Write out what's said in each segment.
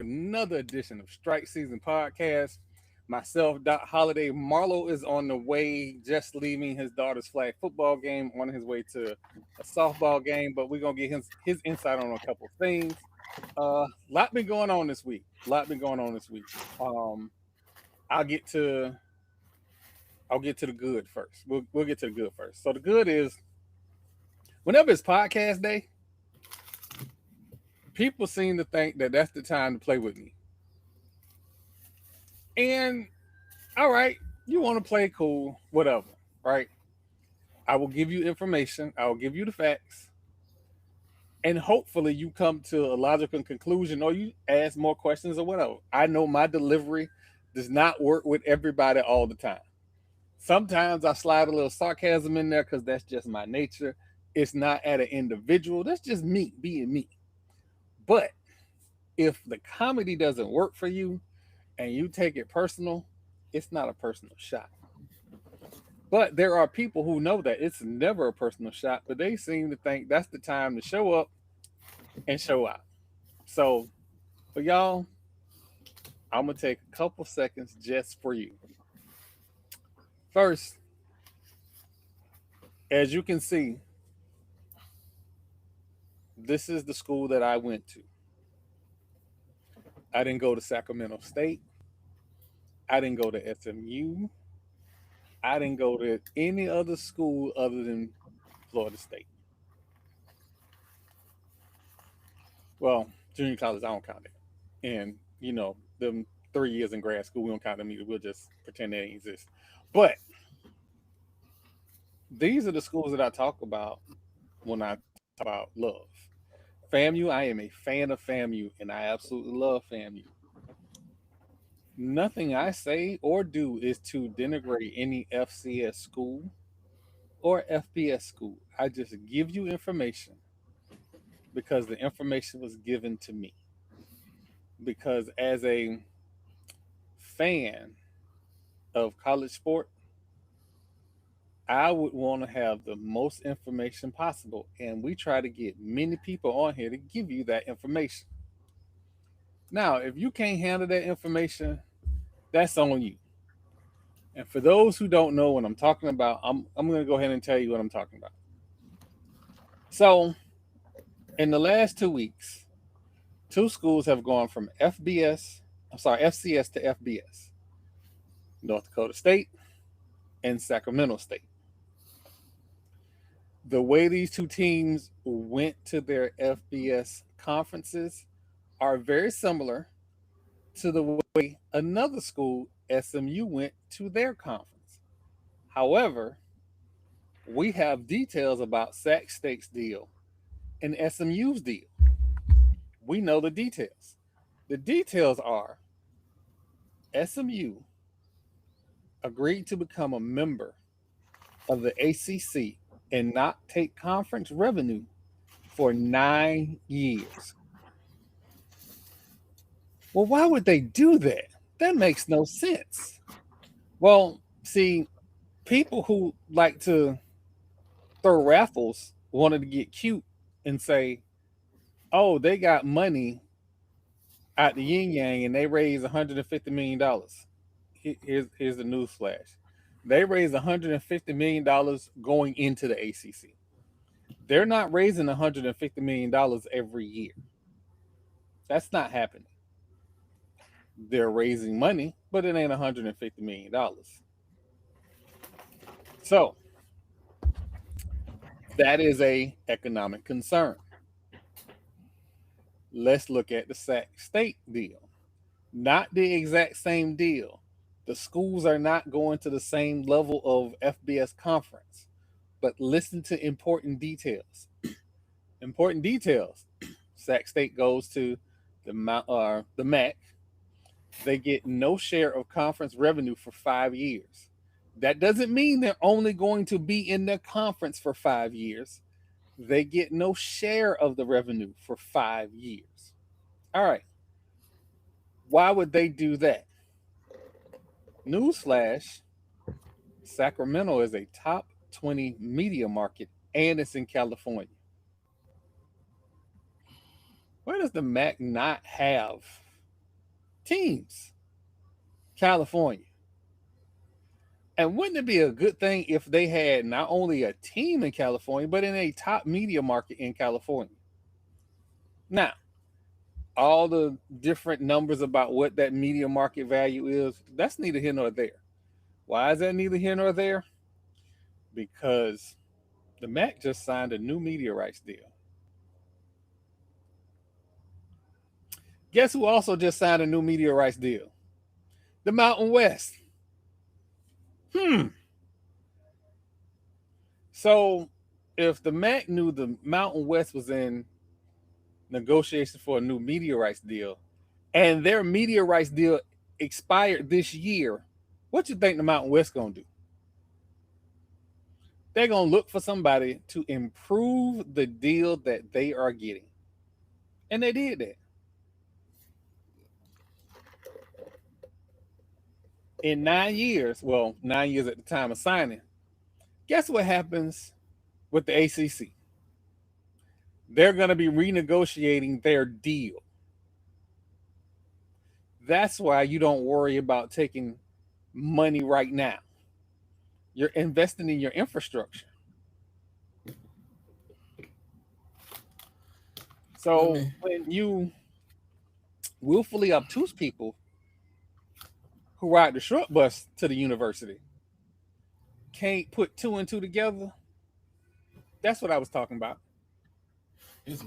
Another edition of Strike Season Podcast. Myself, Doc Holiday. Marlo is on the way, just leaving his daughter's flag football game, on his way to a softball game. But we're gonna get his insight on a couple of things. Lot been going on this week. Um, I'll get to I'll get to the good first. We'll get to the good first. So the good is, whenever it's podcast day, people seem to think that that's the time to play with me. And all right, you want to play cool, whatever, right? I will give you information, I will give you the facts, and hopefully you come to a logical conclusion or you ask more questions or whatever. I know my delivery does not work with everybody all the time. Sometimes I slide a little sarcasm in there because that's just my nature. It's not at an individual, that's just me being me. But if the comedy doesn't work for you and you take it personal, it's not a personal shot. But there are people who know that it's never a personal shot, but they seem to think that's the time to show up and show out. So, for y'all, I'm going to take a couple seconds just for you. First, as you can see, this is the school that I went to. I didn't go to Sacramento State. I didn't go to SMU. I didn't go to any other school other than Florida State. Well, junior college, I don't count it. And, them 3 years in grad school, we don't count them either. We'll just pretend they didn't exist. But these are the schools that I talk about when I talk about love. FAMU, I am a fan of FAMU, and I absolutely love FAMU. Nothing I say or do is to denigrate any FCS school or FBS school. I just give you information because the information was given to me. Because as a fan of college sport, I would want to have the most information possible. And we try to get many people on here to give you that information. Now, if you can't handle that information, that's on you. And for those who don't know what I'm talking about, I'm going to go ahead and tell you what I'm talking about. So, in the last 2 weeks, two schools have gone from FCS to FBS. North Dakota State and Sacramento State. The way these two teams went to their FBS conferences are very similar to the way another school, SMU, went to their conference. However, we have details about Sac State's deal and SMU's deal. We know the details. The details are SMU agreed to become a member of the ACC and not take conference revenue for 9 years. Well, why would they do that? That makes no sense. Well, see, people who like to throw raffles wanted to get cute and say, oh, they got money at the yin yang and they raised $150 million. Here's the news flash. They raised $150 million going into the ACC. They're not raising $150 million every year. That's not happening. They're raising money, but it ain't $150 million. So that is a economic concern. Let's look at the Sac State deal. Not the exact same deal. The schools are not going to the same level of FBS conference, but listen to important details. Important details. Sac State goes to the MAC. They get no share of conference revenue for 5 years. That doesn't mean they're only going to be in their conference for 5 years. They get no share of the revenue for 5 years. All right. Why would they do that? Newsflash, Sacramento is a top 20 media market and it's in California. Where does the MAC not have teams, California. And wouldn't it be a good thing if they had not only a team in California, but in a top media market in California? Now, all the different numbers about what that media market value is, that's neither here nor there. Why is that neither here nor there? Because the MAC just signed a new media rights deal. Guess who also just signed a new media rights deal? The Mountain West. So if the MAC knew the Mountain West was in negotiation for a new media rights deal, and their media rights deal expired this year, what you think the Mountain West gonna do? They're gonna look for somebody to improve the deal that they are getting, and they did that. In 9 years, well, 9 years at the time of signing, guess what happens with the ACC? They're going to be renegotiating their deal. That's why you don't worry about taking money right now. You're investing in your infrastructure. So when you willfully obtuse people who ride the short bus to the university can't put two and two together, that's what I was talking about.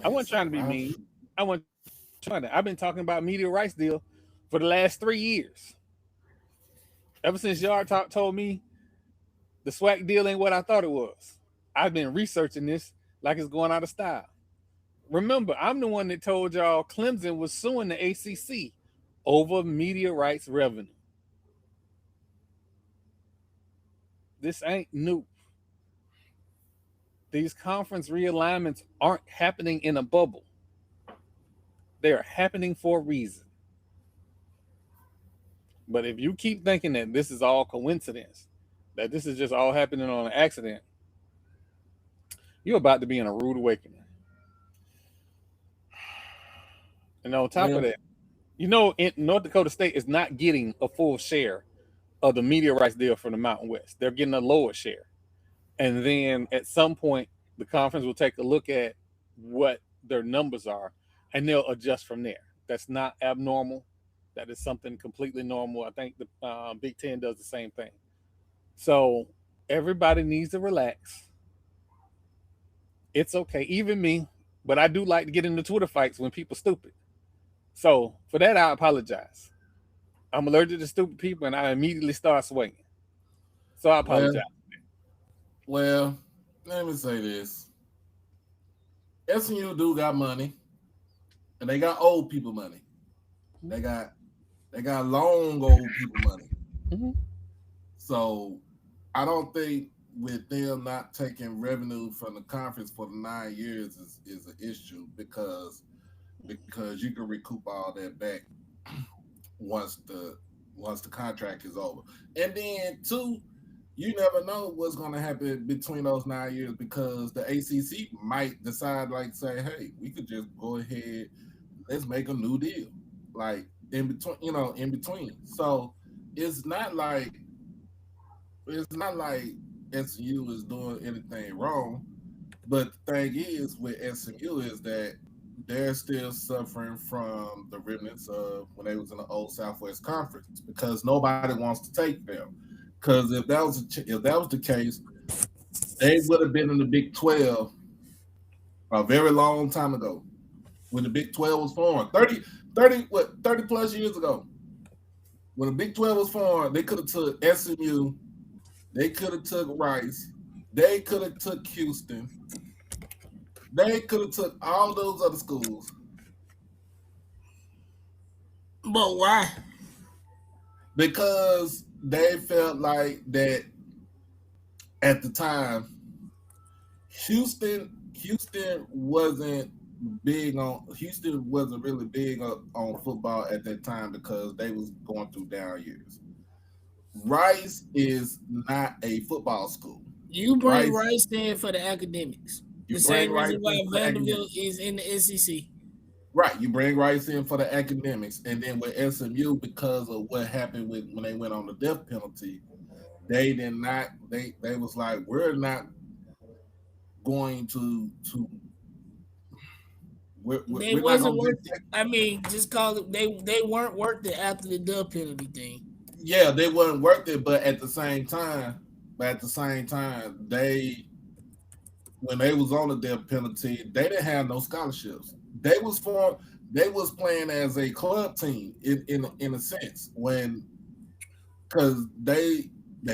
I wasn't trying to be mean. I wasn't trying to. I've been talking about media rights deal for the last 3 years. Ever since Yard Talk told me the SWAC deal ain't what I thought it was. I've been researching this like it's going out of style. Remember, I'm the one that told y'all Clemson was suing the ACC over media rights revenue. This ain't new. These conference realignments aren't happening in a bubble. They are happening for a reason. But if you keep thinking that this is all coincidence, that this is just all happening on an accident, you're about to be in a rude awakening. And on top of that, North Dakota State is not getting a full share of the media rights deal from the Mountain West. They're getting a lower share. And then at some point, the conference will take a look at what their numbers are, and they'll adjust from there. That's not abnormal. That is something completely normal. I think the Big Ten does the same thing. So everybody needs to relax. It's okay, even me. But I do like to get into Twitter fights when people stupid. So for that, I apologize. I'm allergic to stupid people, and I immediately start swinging. So I apologize. Well, let me say this. SMU do got money, and they got old people money. They got long old people money. Mm-hmm. So I don't think with them not taking revenue from the conference for the 9 years is an issue because you can recoup all that back once the contract is over. And then two, you never know what's going to happen between those 9 years because the ACC might decide, like, say, hey, we could just go ahead, let's make a new deal, like in between. So it's not like SMU is doing anything wrong, but the thing is with SMU is that they're still suffering from the remnants of when they was in the old Southwest Conference because nobody wants to take them. Because if that was the case, they would have been in the Big 12 a very long time ago when the Big 12 was formed. 30 plus years ago. When the Big 12 was formed, they could have took SMU, they could have took Rice, they could have took Houston, they could have took all those other schools. But why? Because they felt like that at the time, Houston wasn't really big on football at that time because they was going through down years. Rice is not a football school. You bring Rice in for the academics. The same reason why Vanderbilt is in the SEC. Right, you bring Rice in for the academics, and then with SMU, because of what happened with when they went on the death penalty, they did not. They was like, we're not going to They we're not wasn't going to worth it. I mean, just call it. They weren't worth it after the death penalty thing. yeah, they weren't worth it, but at the same time, they when they was on the death penalty, they didn't have no scholarships. They was playing as a club team in a sense because they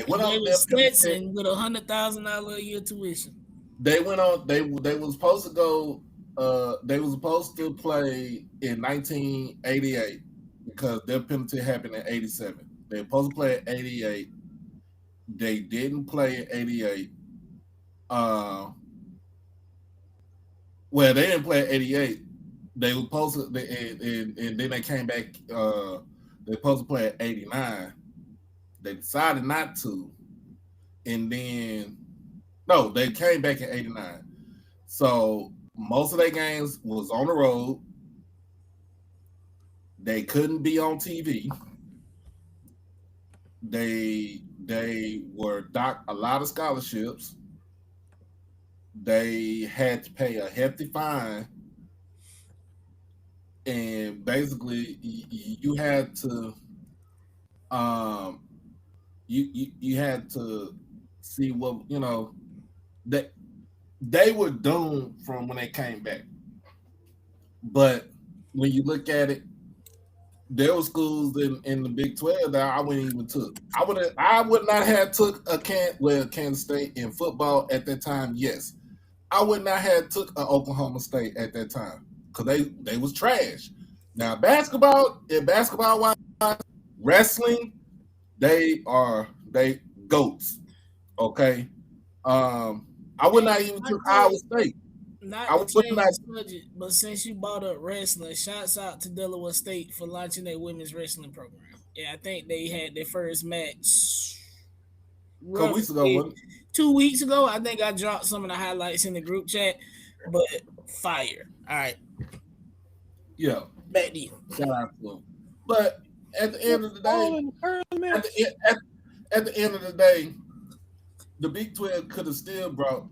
went on They the was death penalty. Stetson with $100,000 a year tuition. They went on. They was supposed to go. They was supposed to play in 1988 because their penalty happened in 87. They were supposed to play in 88. They didn't play in 88. Well, they didn't play in 88. They were supposed to, and then they came back. They were supposed to play at 89. They decided not to, and then no, they came back in 89. So most of their games was on the road. They couldn't be on TV. They were docked a lot of scholarships. They had to pay a hefty fine, and basically you had to you had to see what that they were doomed from when they came back. But when you look at it, there were schools in the Big 12 that I wouldn't even took. I would not have took Kansas State in football at that time. Yes, I would not have took an Oklahoma State at that time because they was trash. Now basketball wise, wrestling, they goats. Okay, I would not even took Iowa State. Not to change the subject, but since you brought up wrestling, shouts out to Delaware State for launching their women's wrestling program. Yeah, I think they had their first match a couple weeks ago. 2 weeks ago. I think I dropped some of the highlights in the group chat, but fire. All right. Yeah. Back to you. Shout out to them. But at the end of the day, at the end of the day, the Big 12 could have still brought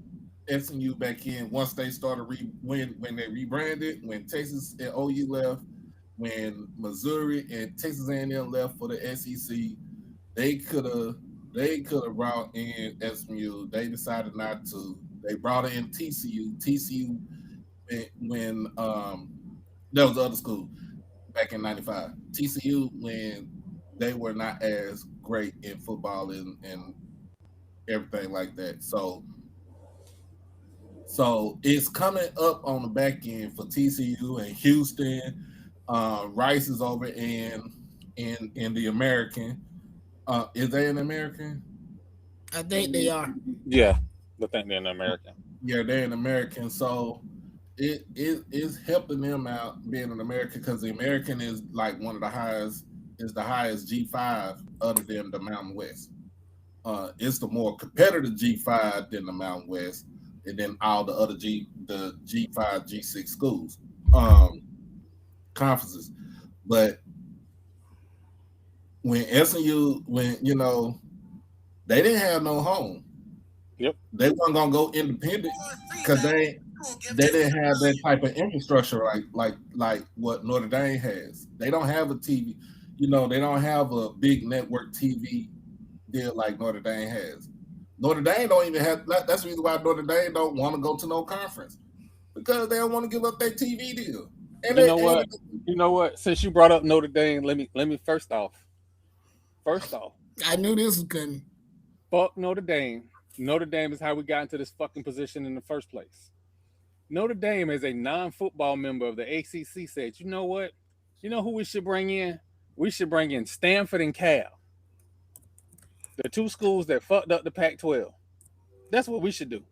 SMU back in once they started when they rebranded, when Texas and OU left, when Missouri and Texas A&M left for the SEC. They could have brought in SMU. They decided not to. They brought in TCU. TCU when that was the other school back in '95. TCU when they were not as great in football and everything like that. So it's coming up on the back end for TCU and Houston. Rice is over in the American. Is they an American? I think they are. Yeah, I think they're an American. Yeah, they're an American. So it is helping them out being an American because the American is like one of the highest, is the highest G5 other than the Mountain West. It's the more competitive G5 than the Mountain West, and then all the other the G5, G6 schools, conferences. But when SMU, they didn't have no home. Yep. They weren't gonna go independent because they didn't have that type of infrastructure like what Notre Dame has. They don't have a TV, they don't have a big network TV deal like Notre Dame has. Notre Dame don't even have. That's the reason why Notre Dame don't want to go to no conference because they don't want to give up their TV deal. And you know what? Since you brought up Notre Dame, let me first off, I knew this was coming. Fuck Notre Dame. Notre Dame is how we got into this fucking position in the first place. Notre Dame, as a non-football member of the ACC, said, you know what? You know who we should bring in? We should bring in Stanford and Cal. The two schools that fucked up the Pac-12. That's what we should do.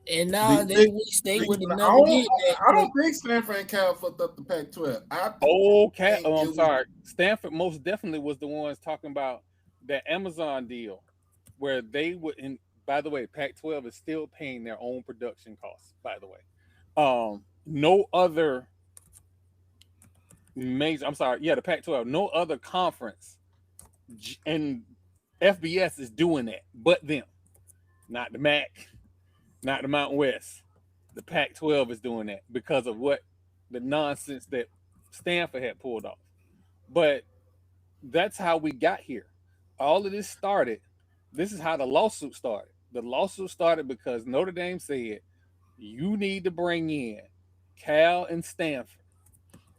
And now they wish they would have never did that. I don't think Stanford and Cal fucked up the Pac-12. I'm sorry. Stanford most definitely was the ones talking about the Amazon deal where they would, and by the way, Pac-12 is still paying their own production costs, by the way. No other major. I'm sorry. Yeah, the Pac-12. No other conference and FBS is doing that, but them. Not the MAC, not the Mountain West. The Pac-12 is doing that because of what the nonsense that Stanford had pulled off. But that's how we got here. All of this started. This is how the lawsuit started. The lawsuit started because Notre Dame said you need to bring in Cal and Stanford,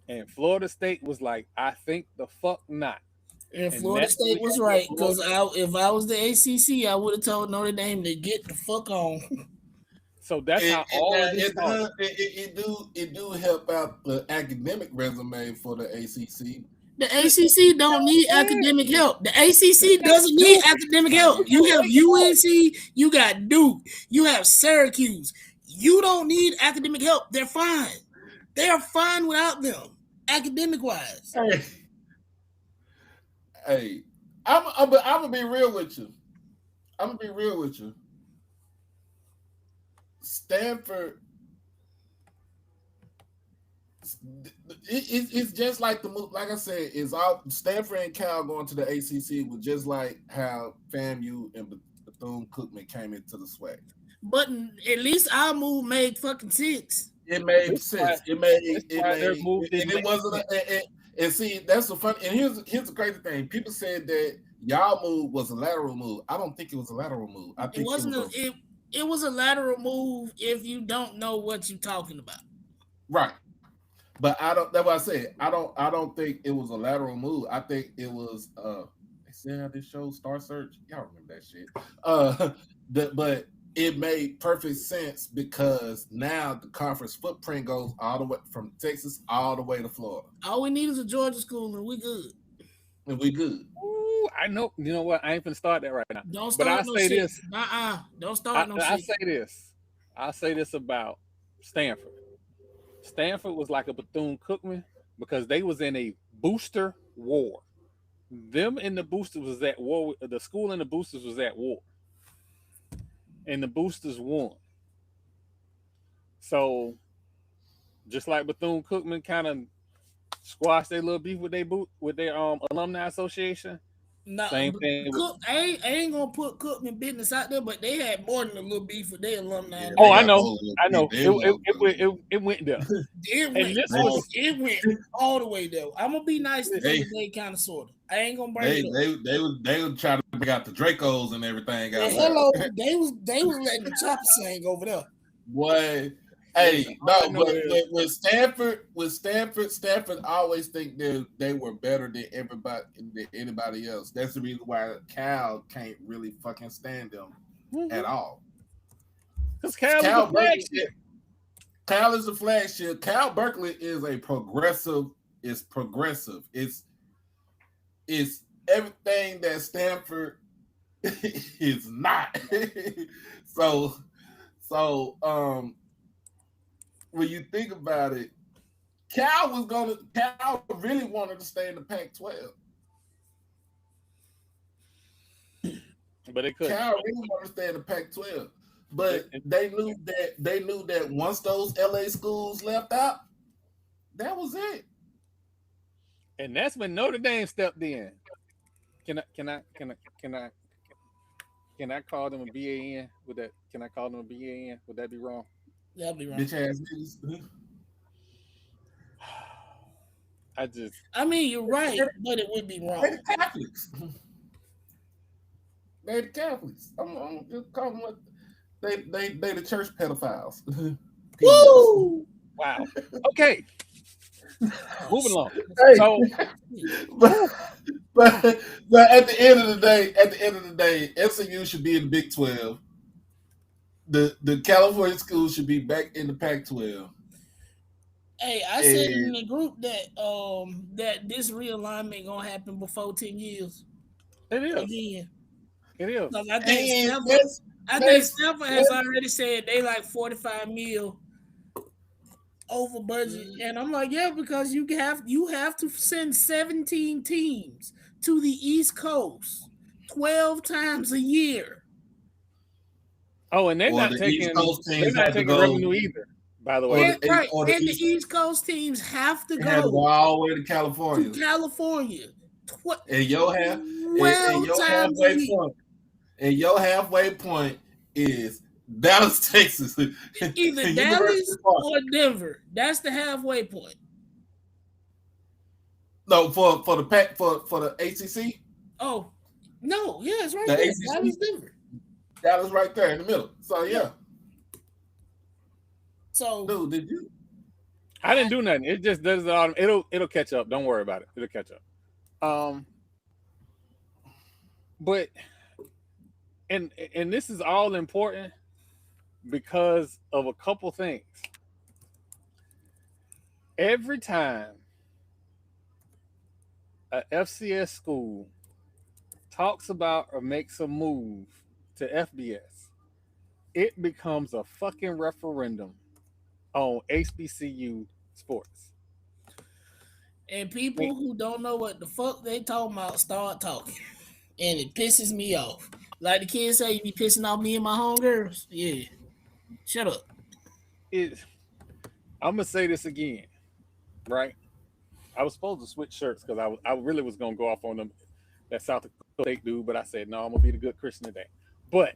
and Florida State was like, "I think the fuck not." And Florida State was right, because if I was the ACC, I would have told Notre Dame to get the fuck on. So that's how all of this started. It do help out the academic resume for the ACC. The ACC don't need academic help. The ACC doesn't need academic help. You have UNC, you got Duke, you have Syracuse. You don't need academic help. They're fine. They are fine without them, academic wise. Hey, I'm gonna be real with you. Stanford, it's just like like I said, is all Stanford and Cal going to the ACC was just like how FAMU and Bethune-Cookman came into the SWAC. But at least our move made fucking sense. It made sense. It wasn't. And see, that's the fun. And here's the crazy thing. People said that y'all move was a lateral move. I don't think it was a lateral move. I think it was a lateral move if you don't know what you're talking about. Right. But I don't. That's what I said. I don't think it was a lateral move. I think it was. They said how this show Star Search. Y'all remember that shit? But it made perfect sense because now the conference footprint goes all the way from Texas all the way to Florida. All we need is a Georgia school, and we good. Ooh, I know. You know what? I ain't finna start that right now. Don't start no shit. This. Don't start no shit. I say this about Stanford. Stanford was like a Bethune-Cookman because they was in a booster war. Them and the boosters was at war. The school and the boosters was at war. And the boosters won. So, just like Bethune-Cookman kind of squashed their little beef with their alumni association. Same thing. I ain't gonna put Cookman business out there, but they had more than a little beef with their alumni. Oh, I know. It went there. It went all the way there. I'm gonna be nice to them, they kind of sort of. I ain't gonna bring it up. They would try to bring out the Dracos and everything. Hello, they was letting the chopper sing over there. Boy, hey, no, but with Stanford always think they were better than anybody else. That's the reason why Cal can't really fucking stand them at all. Because Cal is a flagship. Cal is a flagship. Cal Berkeley is a progressive. It's progressive. It's everything that Stanford is not. So when you think about it, Cal really wanted to stay in the Pac-12. But they couldn't. Cal really wanted to stay in the Pac-12. But they knew that once those LA schools left out, that was it. And that's when Notre Dame stepped in. Can I call them a BAN? Can I call them a BAN? Would that be wrong? That'd be wrong. Bitch ass niggas. I mean, you're right, but it would be wrong. They the Catholics. They the Catholics. I'm just calling them. They the church pedophiles. Woo! Wow. Okay. Moving along. Hey, so, but at the end of the day, SMU should be in the Big 12. The California schools should be back in the Pac-12. Hey, I said in the group that this realignment gonna happen before 10 years. It is. Again. It is. I think Stanford has already said they like 45 mil over budget, and I'm like, yeah, because you have to send 17 teams to the East Coast 12 times a year. Oh, and they're not taking revenue either. By the way, And the East Coast teams have to had to go all the way to California. And your halfway point is Dallas, Texas. Either Dallas or Denver. That's the halfway point. No, for the ACC. Oh no, yeah, it's right there. Dallas, Denver. Dallas right there in the middle. So yeah. So, dude, did you? I didn't do nothing. It just does. It'll catch up. Don't worry about it. It'll catch up. But and this is all important because of a couple things. Every time a FCS school talks about or makes a move to FBS, it becomes a fucking referendum on HBCU sports. And people who don't know what the fuck they talking about start talking. And it pisses me off. Like the kids say, you be pissing off me and my homegirls. Yeah. Shut up. I'm going to say this again, right? I was supposed to switch shirts because I really was going to go off on them, that South Dakota State dude, but I said, no, I'm going to be the good Christian today. But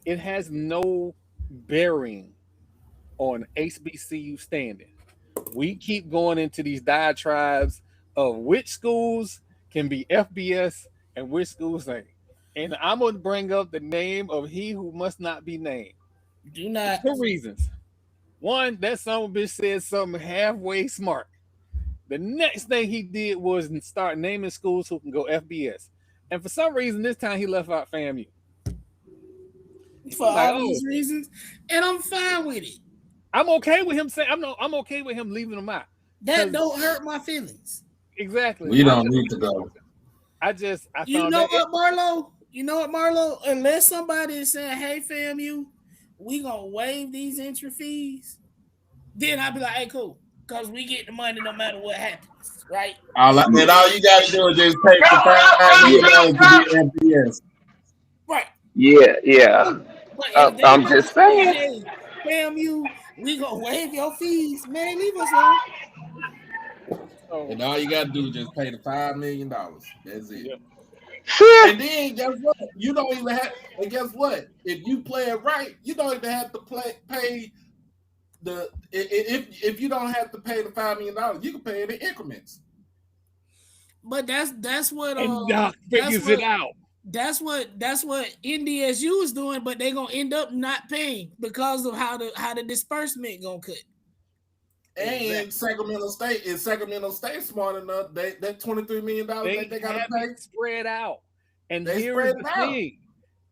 it has no bearing on HBCU standing. We keep going into these diatribes of which schools can be FBS and which schools ain't. And I'm going to bring up the name of he who must not be named. Do not. 2 reasons. One, that son of a bitch said something halfway smart. The next thing he did was start naming schools who can go FBS. And for some reason, this time he left out FAMU. For all these reasons. And I'm fine with it. I'm okay with him saying, I'm okay with him leaving them out. That don't hurt my feelings. Exactly. We don't need to go. You know what, Marlo? Unless somebody is saying, hey, FAMU, we gonna waive these entry fees, then I'll be like, hey, cool. Because we get the money no matter what happens, right? And all you gotta do is just pay for $5 to be FBS. Right. Yeah. I'm just saying. Hey, FAMU, we gonna waive your fees, man. Leave us alone. And all you gotta do is just pay the $5 million. That's it. Yep. And then guess what? You don't even have. And guess what? If you play it right, you don't even have to pay the. If you don't have to pay the $5 million, you can pay it in increments. But that's what. And Doc figures it out. That's what NDSU is doing, but they're gonna end up not paying because of how the disbursement gonna cut. And Sacramento State smart enough. That $23 million they gotta pay spread out. And here's the thing: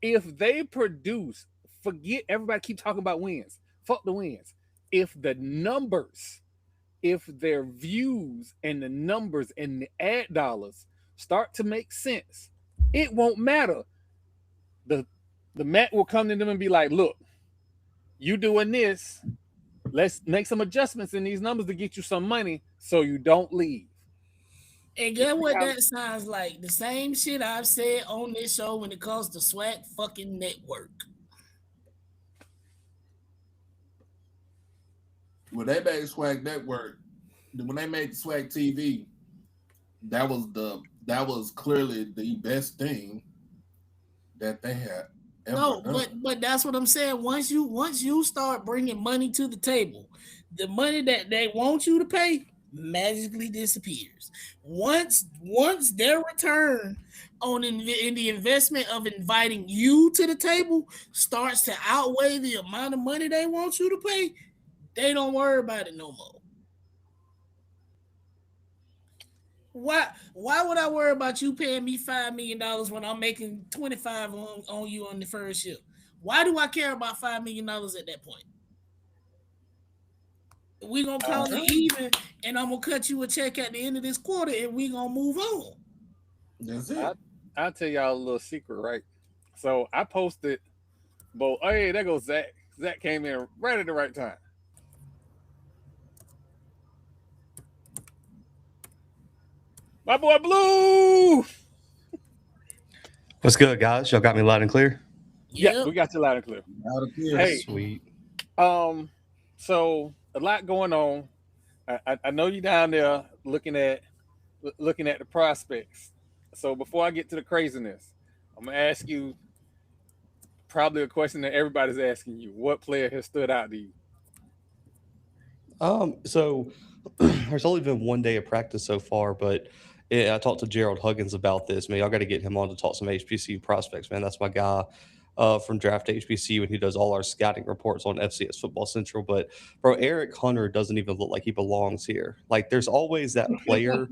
if they produce, forget everybody keep talking about wins. Fuck the wins. If their views and the numbers and the ad dollars start to make sense, it won't matter. The Met will come to them and be like, look, you doing this, let's make some adjustments in these numbers to get you some money so you don't leave. And get what that sounds like? The same shit I've said on this show when it comes to SWAC fucking network. When they made SWAC network, when they made the SWAC TV, that was clearly the best thing that they had ever done. But that's what I'm saying. Once you start bringing money to the table, the money that they want you to pay magically disappears. Once their return in the investment of inviting you to the table starts to outweigh the amount of money they want you to pay, they don't worry about it no more. Why would I worry about you paying me $5 million when I'm making $25 on you on the first year? Why do I care about $5 million at that point? We're going to call it even, and I'm going to cut you a check at the end of this quarter, and we're going to move on. That's it. I'll tell y'all a little secret, right? So I posted, oh, hey, there goes Zach. Zach came in right at the right time. My boy Blue. What's good, guys? Y'all got me loud and clear? Yeah, Yep. we got you loud and clear. Out of here. Hey, Sweet. so a lot going on. I know you down there looking at the prospects. So before I get to the craziness, I'm gonna ask you probably a question that everybody's asking you. What player has stood out to you? So there's only been one day of practice so far, but I talked to Gerald Huggins about this. Man, y'all got to get him on to talk some HBCU prospects, man. That's my guy from Draft HBCU, and he does all our scouting reports on FCS Football Central. But, bro, Eric Hunter doesn't even look like he belongs here. Like, there's always that player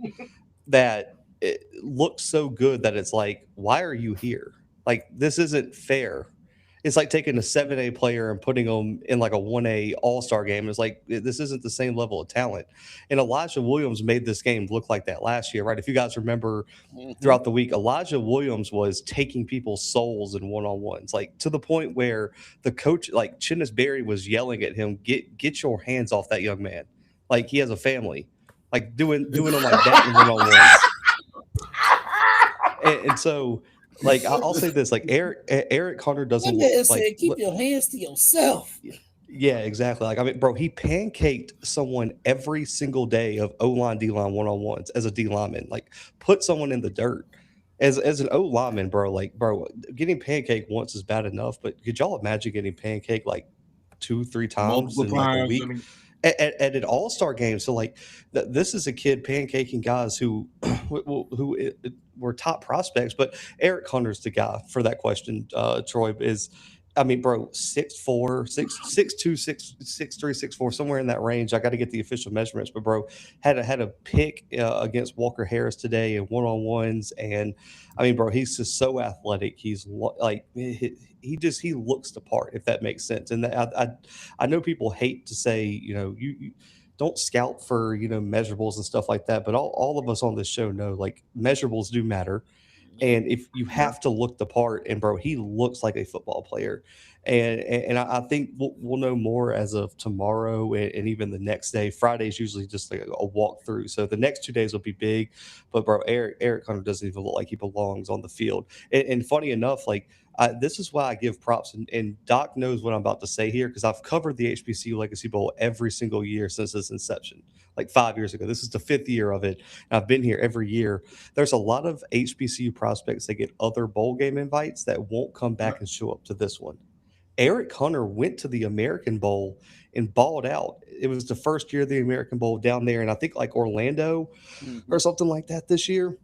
that it looks so good that it's like, why are you here? Like, this isn't fair. It's like taking a 7A player and putting them in like a 1A all-star game. It's like, this isn't the same level of talent. And Elijah Williams made this game look like that last year, right? If you guys remember throughout the week, Elijah Williams was taking people's souls in one-on-ones, like to the point where the coach, like Chinnis Berry, was yelling at him, get your hands off that young man. Like, he has a family. Like, doing them like that in one-on-ones. And so, like, I'll say this: like, Eric Hunter doesn't That man look like. said, keep your hands to yourself. Yeah, exactly. Like, I mean, bro, he pancaked someone every single day of O-line, D-line one-on-ones as a D lineman. Like, put someone in the dirt. As an O lineman, bro, like, bro, getting pancaked once is bad enough, but could y'all imagine getting pancaked like 2-3 times Multiple in like a times. week? At an all-star game. So like this is a kid pancaking guys who were top prospects, but Eric Hunter's the guy for that question. Troy is, I mean, bro, 6'4", 6'2", 6'3", 6'4", somewhere in that range. I got to get the official measurements, but bro had a pick against Walker Harris today in one-on-ones, and I mean, bro, he's just so athletic. He's like he looks the part, if that makes sense. And I know people hate to say, you don't scout for measurables and stuff like that, but all of us on this show know like measurables do matter. And if you have to look the part, and bro, he looks like a football player, and I think we'll know more as of tomorrow and even the next day. Friday's usually just like a walkthrough, so the next 2 days will be big. But bro, Eric Hunter doesn't even look like he belongs on the field. And funny enough, like this is why I give props, and Doc knows what I'm about to say here because I've covered the HBCU Legacy Bowl every single year since its inception, like 5 years ago. This is the 5th year of it, and I've been here every year. There's a lot of HBCU prospects that get other bowl game invites that won't come back and show up to this one. Eric Hunter went to the American Bowl and balled out. It was the first year of the American Bowl down there, and I think like Orlando or something like that this year.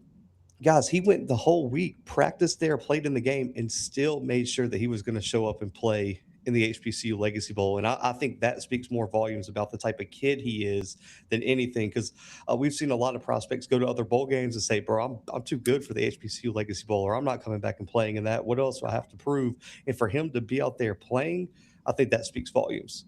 Guys, he went the whole week, practiced there, played in the game, and still made sure that he was going to show up and play in the HBCU Legacy Bowl. And I think that speaks more volumes about the type of kid he is than anything, because we've seen a lot of prospects go to other bowl games and say, bro, I'm too good for the HBCU Legacy Bowl, or I'm not coming back and playing in that. What else do I have to prove? And for him to be out there playing, I think that speaks volumes.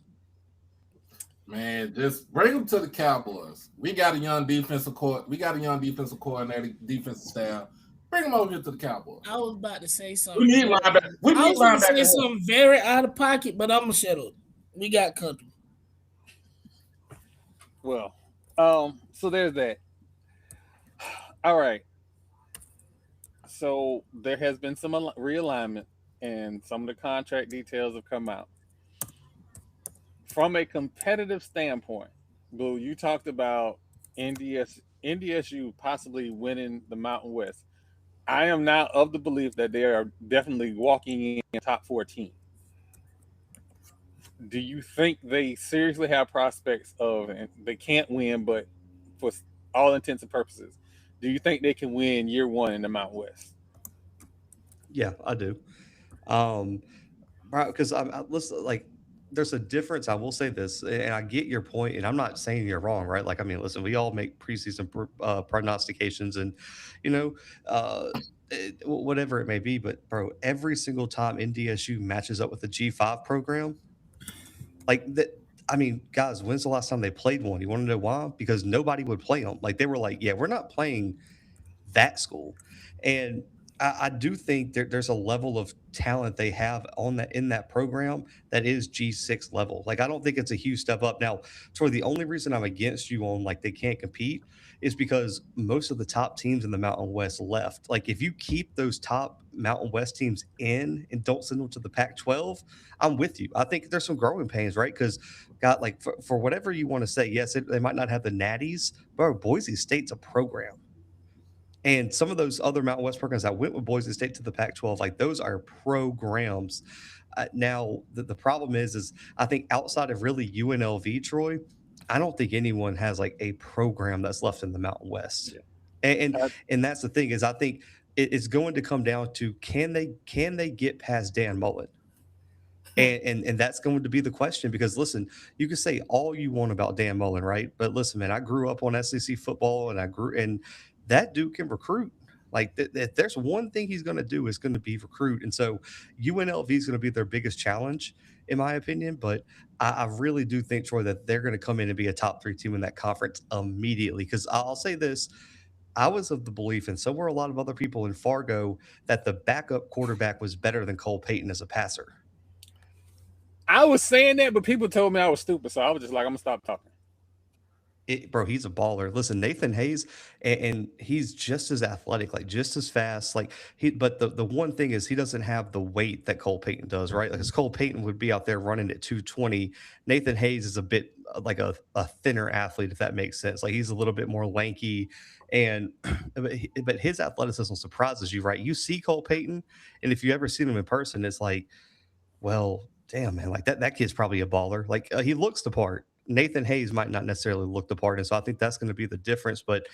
Man, just bring them to the Cowboys. We got a young defensive coordinator, defensive staff. Bring them over here to the Cowboys. I was about to say something. We need linebackers. I was going to say something very out of pocket, but I'm going to shut up. We got company. Well, so there's that. All right. So there has been some realignment, and some of the contract details have come out. From a competitive standpoint, Blue, you talked about NDSU possibly winning the Mountain West. I am now of the belief that they are definitely walking in top 14. Do you think they seriously have prospects of, and they can't win, but for all intents and purposes, do you think they can win year one in the Mountain West? Yeah, I do. Because listen, like, there's a difference. I will say this, and I get your point, and I'm not saying you're wrong, right? Like, I mean, listen, we all make preseason prognostications, and whatever it may be. But bro, every single time NDSU matches up with the G5 program, like that. I mean, guys, when's the last time they played one? You want to know why? Because nobody would play them. Like, they were like, yeah, we're not playing that school. And I do think there's a level of talent they have on that in that program that is G6 level. Like I don't think it's a huge step up. Now, Troy, the only reason I'm against you on like they can't compete is because most of the top teams in the Mountain West left. Like if you keep those top Mountain West teams in and don't send them to the Pac-12, I'm with you. I think there's some growing pains, right? Because got like for whatever you want to say, yes, they might not have the natties, but Boise State's a program. And some of those other Mountain West programs that went with Boise State to the Pac-12, like those are programs. Now, the problem is I think outside of really UNLV, Troy, I don't think anyone has like a program that's left in the Mountain West. Yeah. And that's the thing is I think it's going to come down to can they get past Dan Mullen? And that's going to be the question because listen, you can say all you want about Dan Mullen, right? But listen, man, I grew up on SEC football and that dude can recruit. Like if there's one thing he's going to do, it's going to be recruit. And so UNLV is going to be their biggest challenge, in my opinion. But I really do think, Troy, that they're going to come in and be a top 3 team in that conference immediately. Because I'll say this. I was of the belief, and so were a lot of other people in Fargo, that the backup quarterback was better than Cole Payton as a passer. I was saying that, but people told me I was stupid, so I was just like, I'm gonna stop talking. Bro, he's a baller. Listen, Nathan Hayes, and he's just as athletic, like just as fast. Like but the one thing is he doesn't have the weight that Cole Payton does, right? Because Cole Payton would be out there running at 220. Nathan Hayes is a bit like a thinner athlete, if that makes sense. Like he's a little bit more lanky, and but his athleticism surprises you, right? You see Cole Payton, and if you ever seen him in person, it's like, well, damn, man, like that kid's probably a baller. Like he looks the part. Nathan Hayes might not necessarily look the part, and so I think that's going to be the difference. But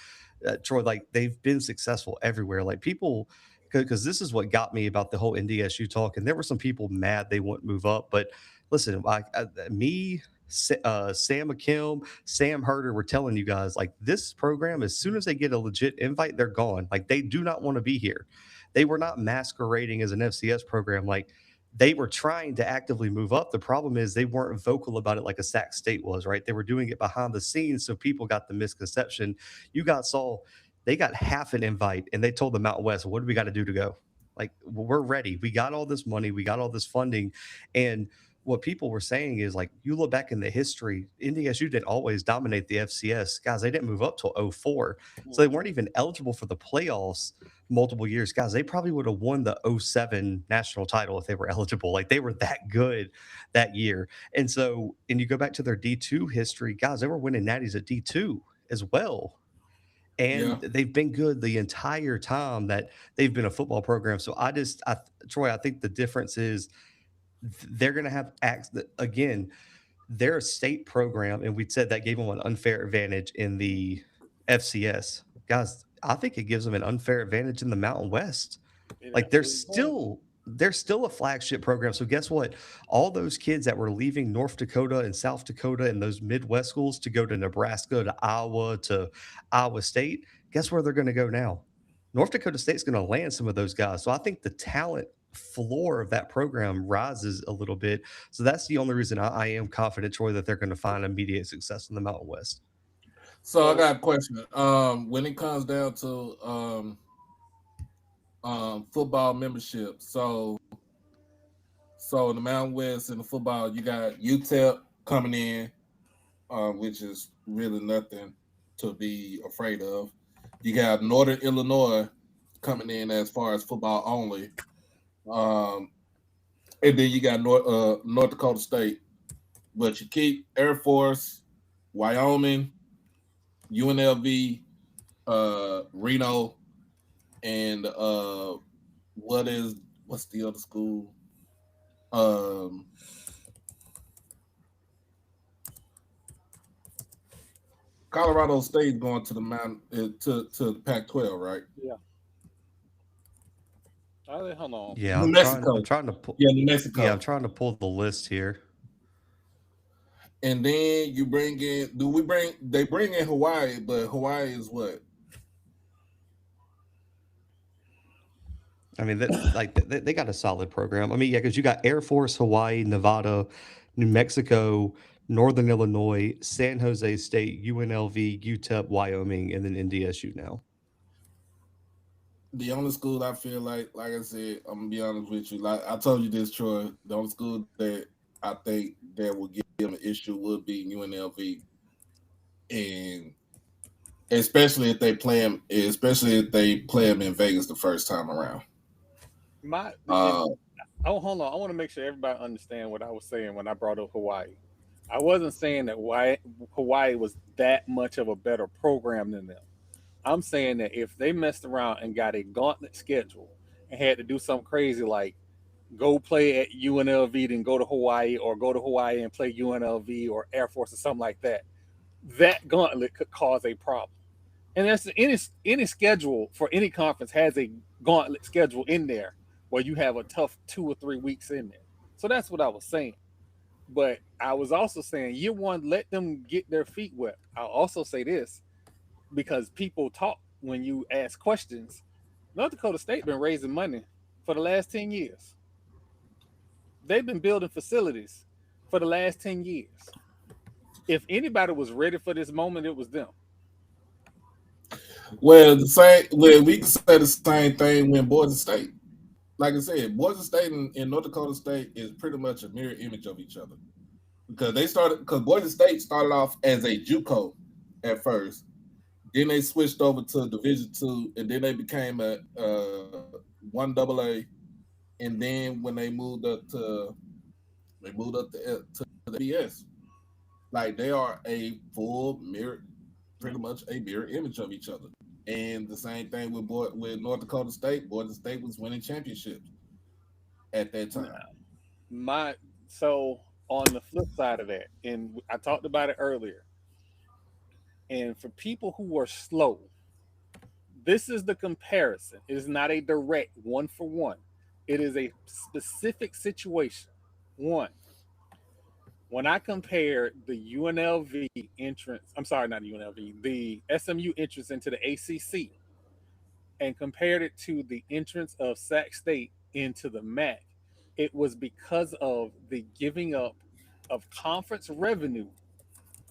Troy, like they've been successful everywhere. Like people, because this is what got me about the whole NDSU talk, and there were some people mad they wouldn't move up. But listen, Sam McKim, Sam Herder were telling you guys like this program, as soon as they get a legit invite, they're gone. Like they do not want to be here. They were not masquerading as an FCS program. Like they were trying to actively move up. The problem is they weren't vocal about it like a Sac State was, right? They were doing it behind the scenes, so people got the misconception. You guys saw they got half an invite, and they told the Mountain West, what do we got to do to go? Like, we're ready. We got all this money. We got all this funding. And what people were saying is, like, you look back in the history, NDSU didn't always dominate the FCS. Guys, they didn't move up till 04. So they weren't even eligible for the playoffs multiple years. Guys, they probably would have won the 07 national title if they were eligible. Like, they were that good that year. And so, and you go back to their D2 history, guys, they were winning natties at D2 as well. And they've been good the entire time that they've been a football program. So Troy, I think the difference is they're going to have acts that, again, they're a state program, and we said that gave them an unfair advantage in the FCS. Guys, I think it gives them an unfair advantage in the Mountain West. Like they're still a flagship program. So guess what? All those kids that were leaving North Dakota and South Dakota and those Midwest schools to go to Nebraska, to Iowa State, guess where they're going to go now? North Dakota State's going to land some of those guys. So I think the talent floor of that program rises a little bit. So that's the only reason I am confident, Troy, that they're going to find immediate success in the Mountain West. So I got a question. When it comes down to football membership, so in the Mountain West in the football, you got UTEP coming in, which is really nothing to be afraid of. You got Northern Illinois coming in as far as football only. And then you got North Dakota State. But you keep Air Force, Wyoming, UNLV, Reno, and what's the other school? Colorado State going to the mountain to the Pac-12, right? Yeah. Hold on. Yeah, I'm trying to pull. Yeah, New Mexico. Yeah, I'm trying to pull the list here. And then you bring in. They bring in Hawaii, but Hawaii is what? I mean, they got a solid program. I mean, yeah, because you got Air Force, Hawaii, Nevada, New Mexico, Northern Illinois, San Jose State, UNLV, UTEP, Wyoming, and then NDSU now. the only school I feel like I said, I'm gonna be honest with you. Like I told you this, Troy. The only school that I think that will give them an issue would be UNLV, and especially if they play them in Vegas the first time around. My Uh, oh, hold on. I want to make sure everybody understand what I was saying when I brought up Hawaii. I wasn't saying that Hawaii was that much of a better program than them. I'm saying that if they messed around and got a gauntlet schedule and had to do something crazy like go play at UNLV, then go to Hawaii, or go to Hawaii and play UNLV or Air Force or something like that, that gauntlet could cause a problem. And that's any schedule for any conference has a gauntlet schedule in there where you have a tough 2 or 3 weeks in there. So that's what I was saying. But I was also saying year one, let them get their feet wet. I'll also say this because people talk when you ask questions. North Dakota State been raising money for the last 10 years. They've been building facilities for the last 10 years. If anybody was ready for this moment, it was them. well, we can say the same thing when Boise State. Like I said, Boise State and North Dakota State is pretty much a mirror image of each other because Boise State started off as a JUCO at first, then they switched over to Division II, and then they became a 1AA, and then when they moved up to the FBS. Like they are a full mirror, pretty much a mirror image of each other. And the same thing with North Dakota State. Boise State was winning championships at that time. My so on the flip side of that, and I talked about it earlier. And for people who are slow, this is the comparison. It is not a direct one for one. It is a specific situation. One, when I compared the UNLV entrance, I'm sorry, not UNLV, the SMU entrance into the ACC, and compared it to the entrance of Sac State into the MAC, it was because of the giving up of conference revenue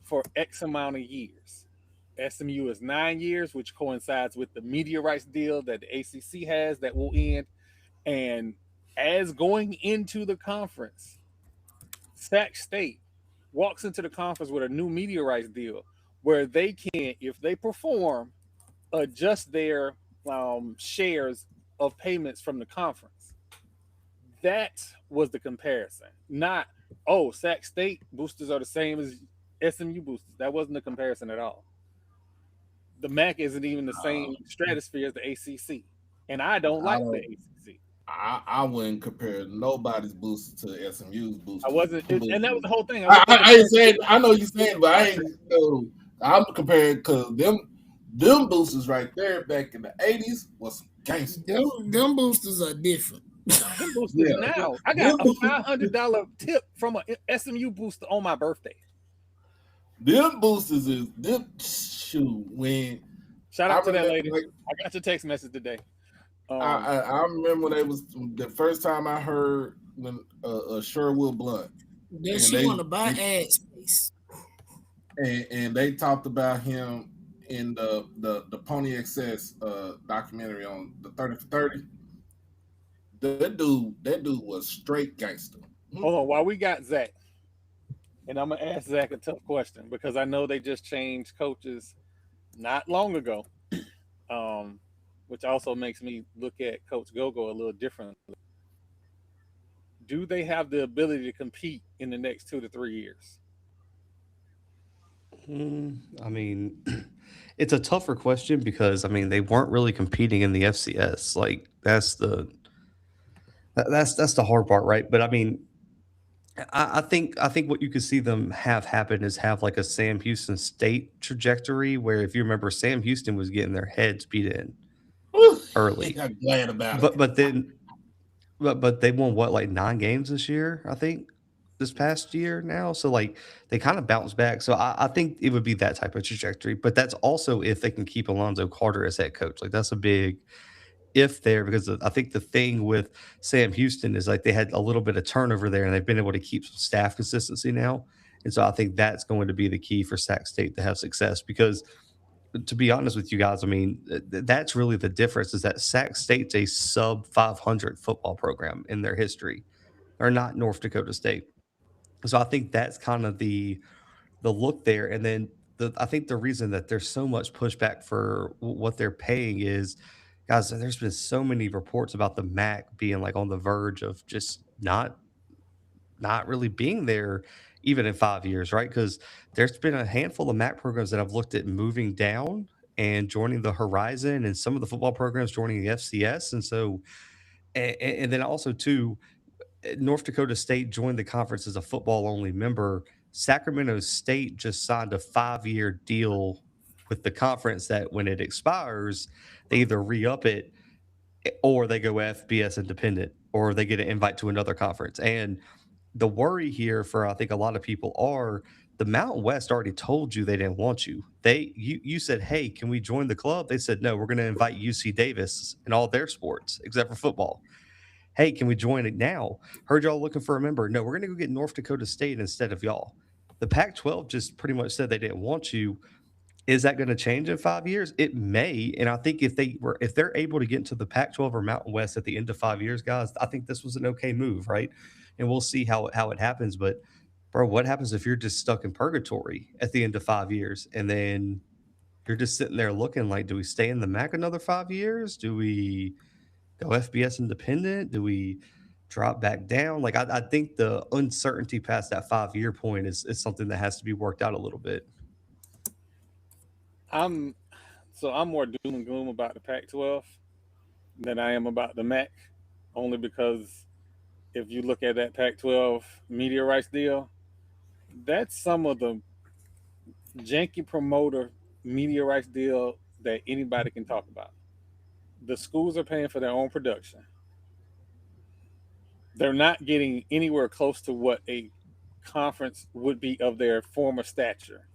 for X amount of years. SMU is 9 years, which coincides with the media rights deal that the ACC has that will end. And as going into the conference, Sac State walks into the conference with a new media rights deal where they can, if they perform, adjust their shares of payments from the conference. That was the comparison. Not, oh, Sac State boosters are the same as SMU boosters. That wasn't the comparison at all. The MAC isn't even the same stratosphere as the ACC. And I don't like the ACC. I wouldn't compare nobody's booster to SMU's booster. I wasn't, and that was the whole thing. I ain't saying, I know you're saying, but I ain't. I'm comparing because them boosters right there back in the '80s was some gangsters. Them boosters are different. Them boosters now. I got a $500 tip from a SMU booster on my birthday. Them boosters is them shoot when. Shout out to that lady. I got your text message today. I remember when they was the first time I heard when Sherwood Blunt. Then she want to buy ad space. And they talked about him in the Pony Excess documentary on the 30 for 30. That dude was straight gangster. Hold on, while we got Zach, and I'm gonna ask Zach a tough question because I know they just changed coaches not long ago. Which also makes me look at Coach Gogo a little differently. Do they have the ability to compete in the next 2 to 3 years? I mean, it's a tougher question because I mean they weren't really competing in the FCS. Like that's the hard part, right? But I mean, I think what you could see them have happen is have like a Sam Houston State trajectory where if you remember, Sam Houston was getting their heads beat in early. I'm glad about it. But they won what, like 9 games this year, I think, this past year now. So like they kind of bounced back. So I think it would be that type of trajectory. But that's also if they can keep Alonzo Carter as head coach. Like that's a big if there, because I think the thing with Sam Houston is like they had a little bit of turnover there and they've been able to keep some staff consistency now. And so I think that's going to be the key for Sac State to have success because to be honest with you guys, I mean, that's really the difference is that Sac State's a sub 500 football program in their history. They're not North Dakota State. So I think that's kind of the look there. And then I think the reason that there's so much pushback for what they're paying is, guys, there's been so many reports about the MAC being like on the verge of just not really being there even in 5 years, right? Because there's been a handful of MAC programs that have looked at moving down and joining the Horizon, and some of the football programs joining the FCS. And so, and then also too, North Dakota State joined the conference as a football only member. Sacramento State just signed a 5-year deal with the conference that when it expires, they either re up it or they go FBS independent or they get an invite to another conference. And the worry here for I think a lot of people are the Mountain West already told you they didn't want you. You said, "Hey, can we join the club?" They said, "No, we're going to invite UC Davis in all their sports except for football." "Hey, can we join it now?" "Heard y'all looking for a member." "No, we're going to go get North Dakota State instead of y'all." The Pac-12 just pretty much said they didn't want you. Is that going to change in 5 years? It may. And I think if they're able to get into the Pac-12 or Mountain West at the end of 5 years, guys, I think this was an okay move, right? And we'll see how it happens. But bro, what happens if you're just stuck in purgatory at the end of 5 years and then you're just sitting there looking like, do we stay in the MAC another 5 years? Do we go FBS independent? Do we drop back down? Like I think the uncertainty past that 5 year point is something that has to be worked out a little bit. I'm more doom and gloom about the Pac-12 than I am about the MAC, only because if you look at that Pac-12 media rights deal, that's some of the janky promoter media rights deal that anybody can talk about. The schools are paying for their own production. They're not getting anywhere close to what a conference would be of their former stature.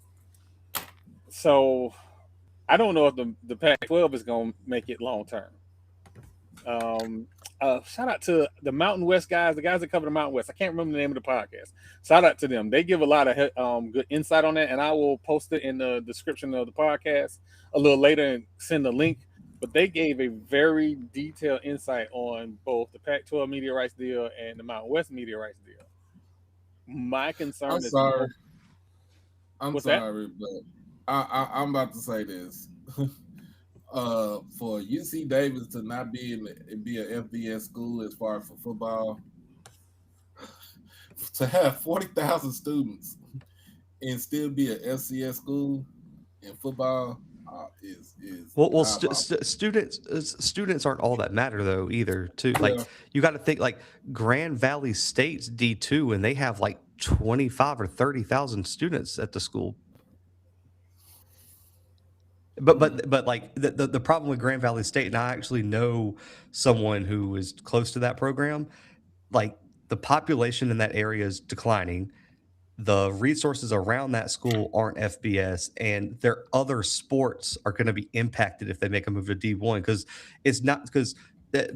So I don't know if the Pac-12 is going to make it long term. Shout out to the Mountain West guys, the guys that cover the Mountain West. I can't remember the name of the podcast. Shout out to them. They give a lot of good insight on that, and I will post it in the description of the podcast a little later and send a link. But they gave a very detailed insight on both the Pac-12 media rights deal and the Mountain West media rights deal. My concern I'm is sorry. I'm What's that? sorry, but I'm about to say this. For UC Davis to not be an FBS school as far as for football, to have 40,000 students and still be an FCS school in football is Well, students aren't all that matter though either. Too like Yeah. you got to think like Grand Valley State's D2, and they have like 25 or 30,000 students at the school. But like the problem with Grand Valley State, and I actually know someone who is close to that program, like the population in that area is declining. The resources around that school aren't FBS, and their other sports are going to be impacted if they make a move to D1 because it's not because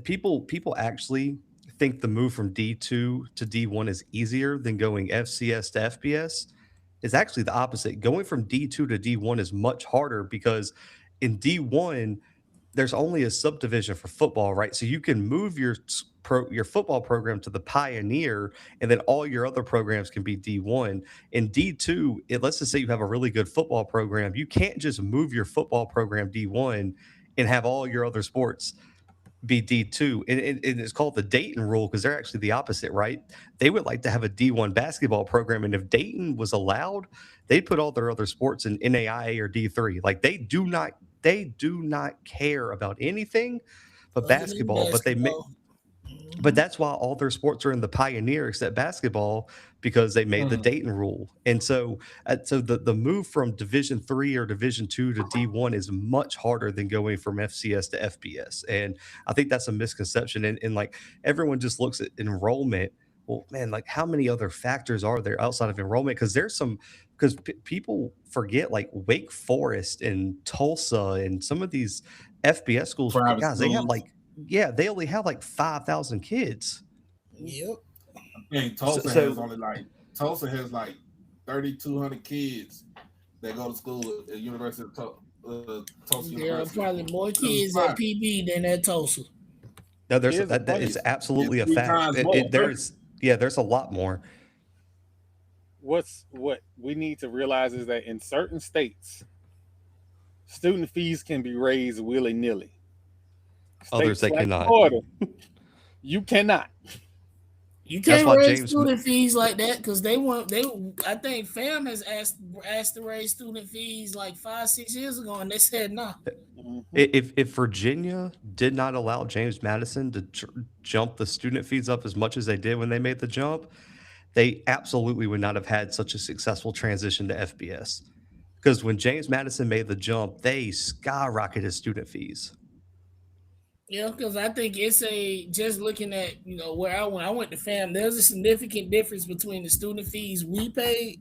people actually think the move from D2 to D1 is easier than going FCS to FBS. Is actually the opposite. Going from D2 to D1 is much harder because in D1 there's only a subdivision for football, right? So you can move your football program to the Pioneer, and then all your other programs can be D1. In D2, let's just say you have a really good football program. You can't just move your football program D1 and have all your other sports be D2. And it's called the Dayton rule because they're actually the opposite, right? They would like to have a D1 basketball program. And if Dayton was allowed, they'd put all their other sports in NAIA or D3. Like they do not care about anything but basketball. But that's why all their sports are in the Pioneer except basketball because they made the Dayton rule. And so the move from Division 3 or Division 2 to D1 is much harder than going from FCS to FBS. And I think that's a misconception. And like everyone just looks at enrollment. Well, man, like how many other factors are there outside of enrollment? Because people forget like Wake Forest and Tulsa and some of these FBS schools, Private guys, they have schools. like, they only have like 5,000 kids. Yep. I think Tulsa has like 3,200 kids that go to school at University of Tulsa. Tulsa There are University. probably more Because kids at PB than at Tulsa. No, there's Here's the that funny. it's absolutely a 3 fact. times more. There's a lot more. What we need to realize is that in certain states, student fees can be raised willy nilly. Others States they like cannot. Florida, you cannot. You That's can't why raise James. student fees like that because they want they. I think FAM has asked to raise student fees like 5-6 years ago, and they said no. Mhm. If Virginia did not allow James Madison to jump the student fees up as much as they did when they made the jump, they absolutely would not have had such a successful transition to FBS. Because when James Madison made the jump, they skyrocketed student fees. Yeah, because I think it's just looking at where I went to FAM. There's a significant difference between the student fees we paid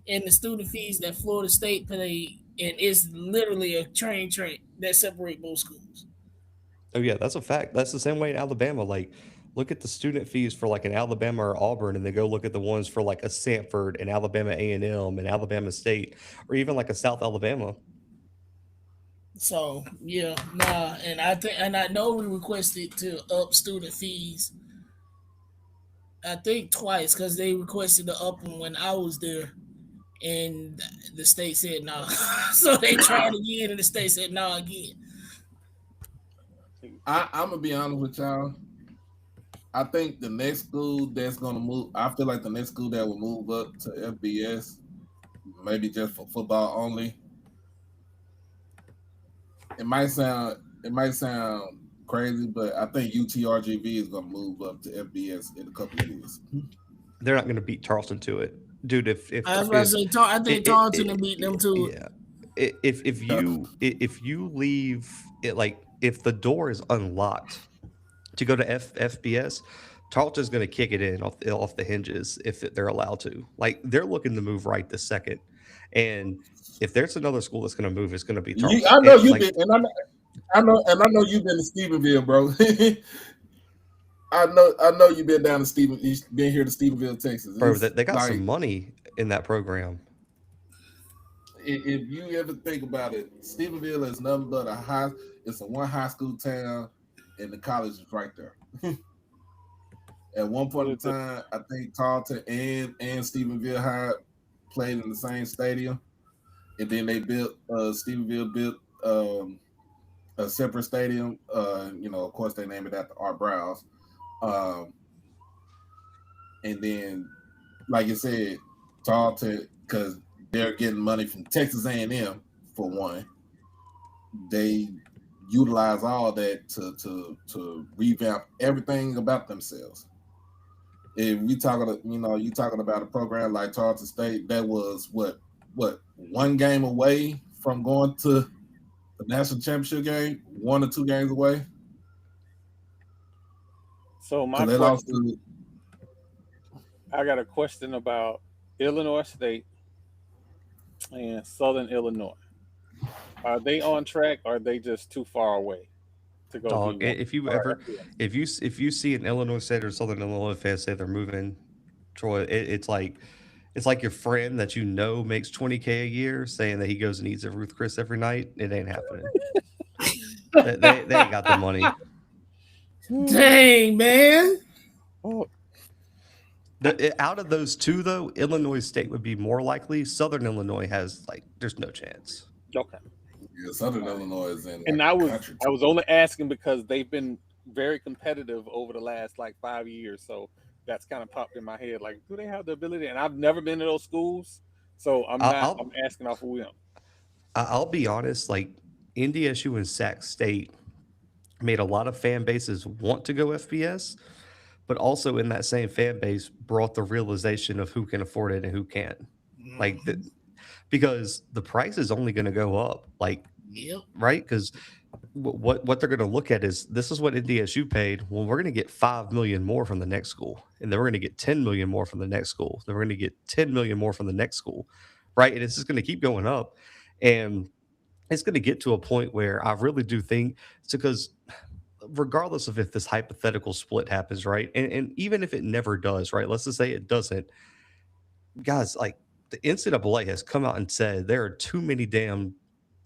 and the student fees that Florida State paid, and it's literally a train that separate both schools. Oh yeah, that's a fact. That's the same way in Alabama. Like, look at the student fees for like an Alabama or Auburn, and then go look at the ones for like a Sanford and Alabama A&M and Alabama State, or even like a South Alabama. So yeah, nah, and I know we requested to up student fees. I think twice because they requested to up them when I was there, and the state said no. So they tried again, and the state said no again. I'm gonna be honest with y'all. I think the next school that's gonna move, I feel like the next school that will move up to FBS, maybe just for football only. It might sound crazy, but I think UTRGV is gonna move up to FBS in a couple of years. They're not going to beat Charleston to it, dude. I was about to say, I think Tarleton will beat them too. Yeah, if you leave it, like if the door is unlocked to go to FBS, Tarleton's going to kick it in off the hinges if they're allowed to. Like, they're looking to move right this second, and if there's another school that's going to move, it's going to be Tarleton. I know you've like, been, and I know you've been to Stephenville, bro. I know you've been down to you've been here to Stephenville, Texas. Bro, they got some money in that program. If you ever think about it, Stephenville is nothing but it's a one high school town, and the college is right there. At one point in time, I think Tarleton and Stephenville High played in the same stadium, and then they Stephenville built a separate stadium. Of course, they named it after Art Browse. And then, like you said, Tarleton, because they're getting money from Texas A&M for one, they utilize all that to revamp everything about themselves. If we talking, you talking about a program like Tarleton State that was what one game away from going to the national championship game, 1 or 2 games away. So my question, I got a question about Illinois State and Southern Illinois. Are they on track, or are they just too far away to go? Dog, if you see an Illinois State or Southern Illinois fan say they're moving, Troy, it's like your friend that makes $20K a year saying that he goes and eats at Ruth Chris every night. It ain't happening. they ain't got the money. Dang, man. Out of those two, though, Illinois State would be more likely. Southern Illinois there's no chance. Okay. Yeah, Southern Illinois is in. And I was only asking because they've been very competitive over the last 5 years. So that's kind of popped in my head. Like, do they have the ability? And I've never been to those schools, so I'm asking off of them. I'll be honest. Like, NDSU and Sac State made a lot of fan bases want to go FBS, but also in that same fan base brought the realization of who can afford it and who can't. Mm-hmm. Because the price is only going to go up. Yep. Right? Because what they're going to look at is, this is what NDSU paid. Well, we're going to get $5 million more from the next school, and then we're going to get $10 million more from the next school. Then we're going to get $10 million more from the next school, right? And it's just going to keep going up, and it's going to get to a point where I really do think it's because, regardless of if this hypothetical split happens, right, and even if it never does, right, let's just say it doesn't, guys, the NCAA has come out and said there are too many damn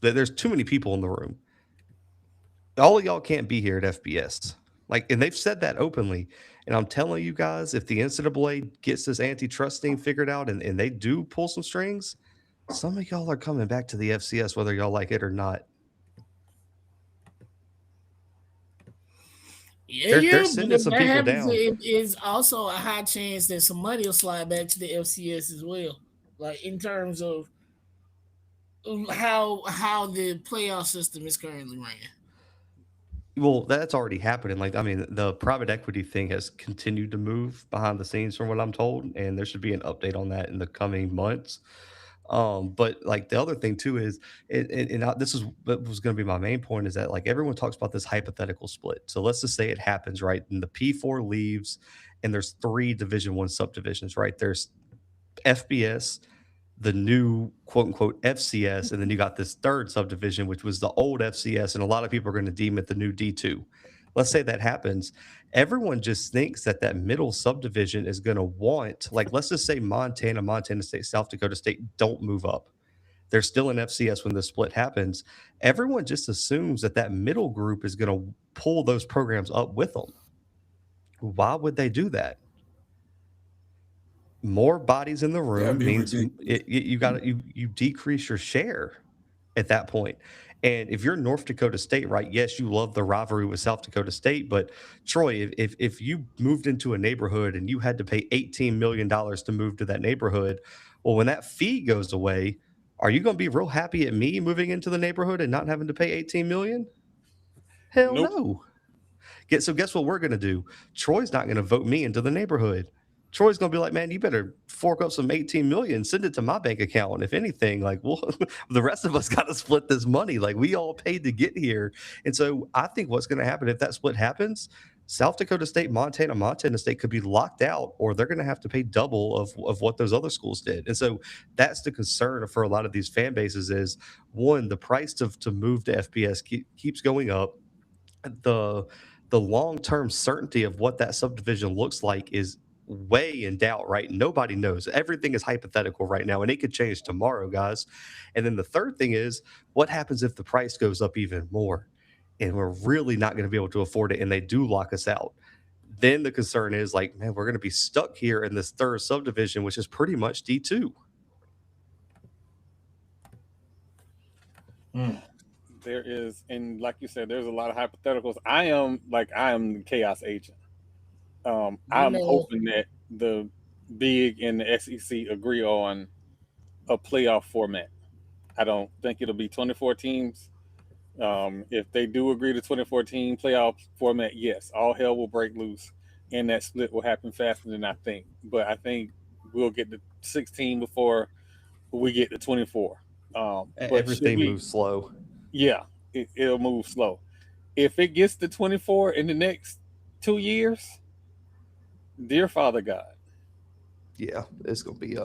There's too many people in the room. All of y'all can't be here at FBS. Like, and they've said that openly. And I'm telling you guys, if the NCAA gets this antitrust thing figured out and they do pull some strings, some of y'all are coming back to the FCS, whether y'all like it or not. They're sending some people down. It is also a high chance that some money will slide back to the FCS as well. Like in terms of how the playoff system is currently ran. Well, that's already happening. Like, I mean, the private equity thing has continued to move behind the scenes from what I'm told, and there should be an update on that in the coming months. But like the other thing too is, this is what was going to be my main point, is that like everyone talks about this hypothetical split. So let's just say it happens, right? And the P4 leaves, and there's 3 Division I subdivisions, right? There's FBS, the new quote unquote FCS, and then you got this third subdivision, which was the old FCS, and a lot of people are going to deem it the new D2. Let's say that happens. Everyone just thinks that middle subdivision is going to want, like, let's just say Montana State, South Dakota State don't move up. They're still in FCS when the split happens. Everyone just assumes that middle group is going to pull those programs up with them. Why would they do that? More bodies in the room means you decrease your share at that point. And if you're North Dakota State, right, yes, you love the rivalry with South Dakota State, but Troy, if you moved into a neighborhood and you had to pay $18 million to move to that neighborhood, well, when that fee goes away, are you going to be real happy at me moving into the neighborhood and not having to pay $18 million? Hell no. So guess what we're going to do? Troy's not going to vote me into the neighborhood. Troy's going to be like, man, you better fork up some 18 million, send it to my bank account. If anything, like, well, the rest of us got to split this money. Like, we all paid to get here. And so I think what's going to happen if that split happens, South Dakota State, Montana State could be locked out, or they're going to have to pay double of what those other schools did. And so that's the concern for a lot of these fan bases is, one, the price to move to FBS keeps going up. The long-term certainty of what that subdivision looks like is way in doubt, right? Nobody knows. Everything is hypothetical right now, and it could change tomorrow, guys. And then the third thing is, what happens if the price goes up even more and we're really not going to be able to afford it and they do lock us out? Then the concern is like, man, we're going to be stuck here in this third subdivision, which is pretty much D2. There is, and like you said, there's a lot of hypotheticals. I am the chaos agent. I'm hoping that the Big and the SEC agree on a playoff format. I don't think it'll be 24 teams. If they do agree to 2014 playoff format, yes, all hell will break loose, and that split will happen faster than I think. But I think we'll get to 16 before we get to 24. Everything moves slow. Yeah, it'll move slow. If it gets to 24 in the next 2 years, dear Father God. Yeah, it's going to be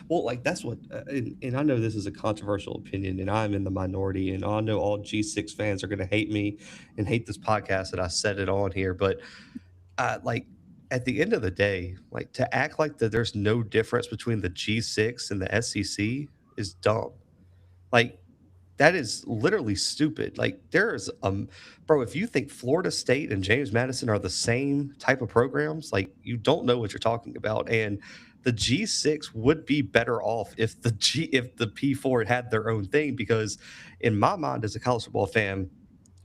well, like that's what, and I know this is a controversial opinion, and I'm in the minority, and I know all G6 fans are going to hate me and hate this podcast that I said it on here, but like at the end of the day, like to act like that there's no difference between the G6 and the SEC is dumb. Like, that is literally stupid. Like, there's bro, if you think Florida State and James Madison are the same type of programs, like, you don't know what you're talking about. And the G6 would be better off if the P4 had their own thing, because in my mind as a college football fan,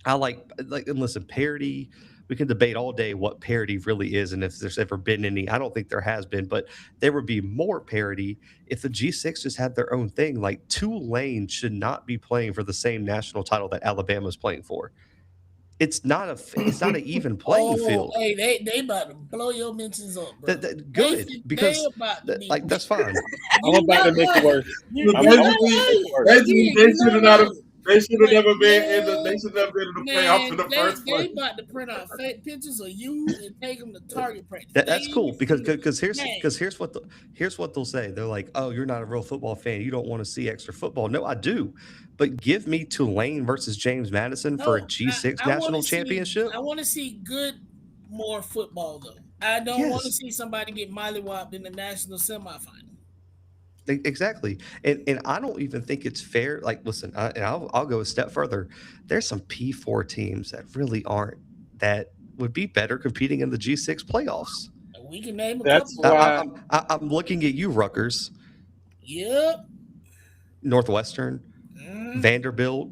I like and listen, parity, we can debate all day what parity really is and if there's ever been any. I don't think there has been, but there would be more parity if the G6 just had their own thing. Like, Tulane should not be playing for the same national title that Alabama is playing for. It's not an even playing field. Hey, they about to blow your mentions up, bro. Good, because like that's fine. I'm about to make it worse. They should have never been in the playoff in the first place. They about to print out fake pictures of you and take them to target practice. That's cool, because here's what they'll say. They're like, oh, you're not a real football fan. You don't want to see extra football. No, I do. But give me Tulane versus James Madison for a G6 national championship. I want to see more football, though. I don't want to see somebody get mollywopped in the national semifinal. Exactly. And I don't even think it's fair. Like, listen, and I'll go a step further. There's some P4 teams that really aren't, that would be better competing in the G6 playoffs. We can name a That's couple. why I'm looking at you, Rutgers, Yep. Northwestern, Mm. Vanderbilt.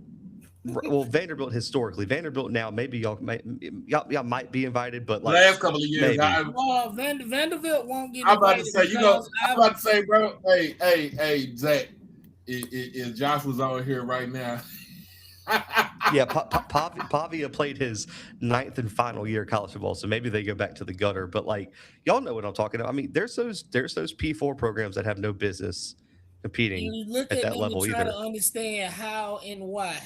Well, Vanderbilt historically, Vanderbilt now, maybe y'all might be invited, but like last couple of years, maybe. Vanderbilt won't get I'm about to invited say, because I'm about to say, bro, hey, Zach, if Josh was on here right now. Yeah, Pavia played his 9th and final year of college football, so maybe they go back to the gutter. But like, y'all know what I'm talking about. I mean, there's those P4 programs that have no business competing you look at at that them level and try either. to understand how and why.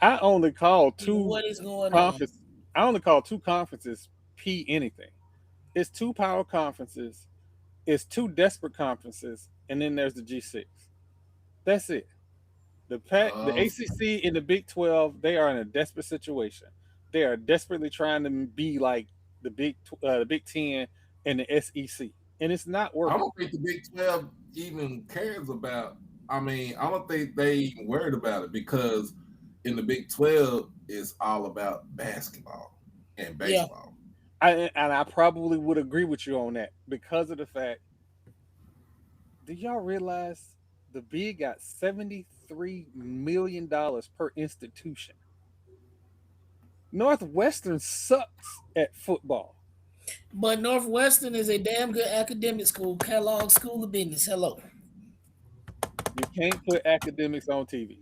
I only call two What is going conferences. I only call two conferences P anything. It's two power conferences. It's two desperate conferences, and then there's the G6. That's it. The ACC and the Big 12, they are in a desperate situation. They are desperately trying to be like the Big 10 and the SEC, and it's not I working. don't think the Big 12 even cares about. I mean, I don't think they even worried about it because in the Big 12, it's all about basketball and baseball. I probably would agree with you on that because of the fact. Do y'all realize the Big got $73 million per institution? Northwestern sucks at football. But Northwestern is a damn good academic school. Kellogg School of Business. Hello. You can't put academics on TV.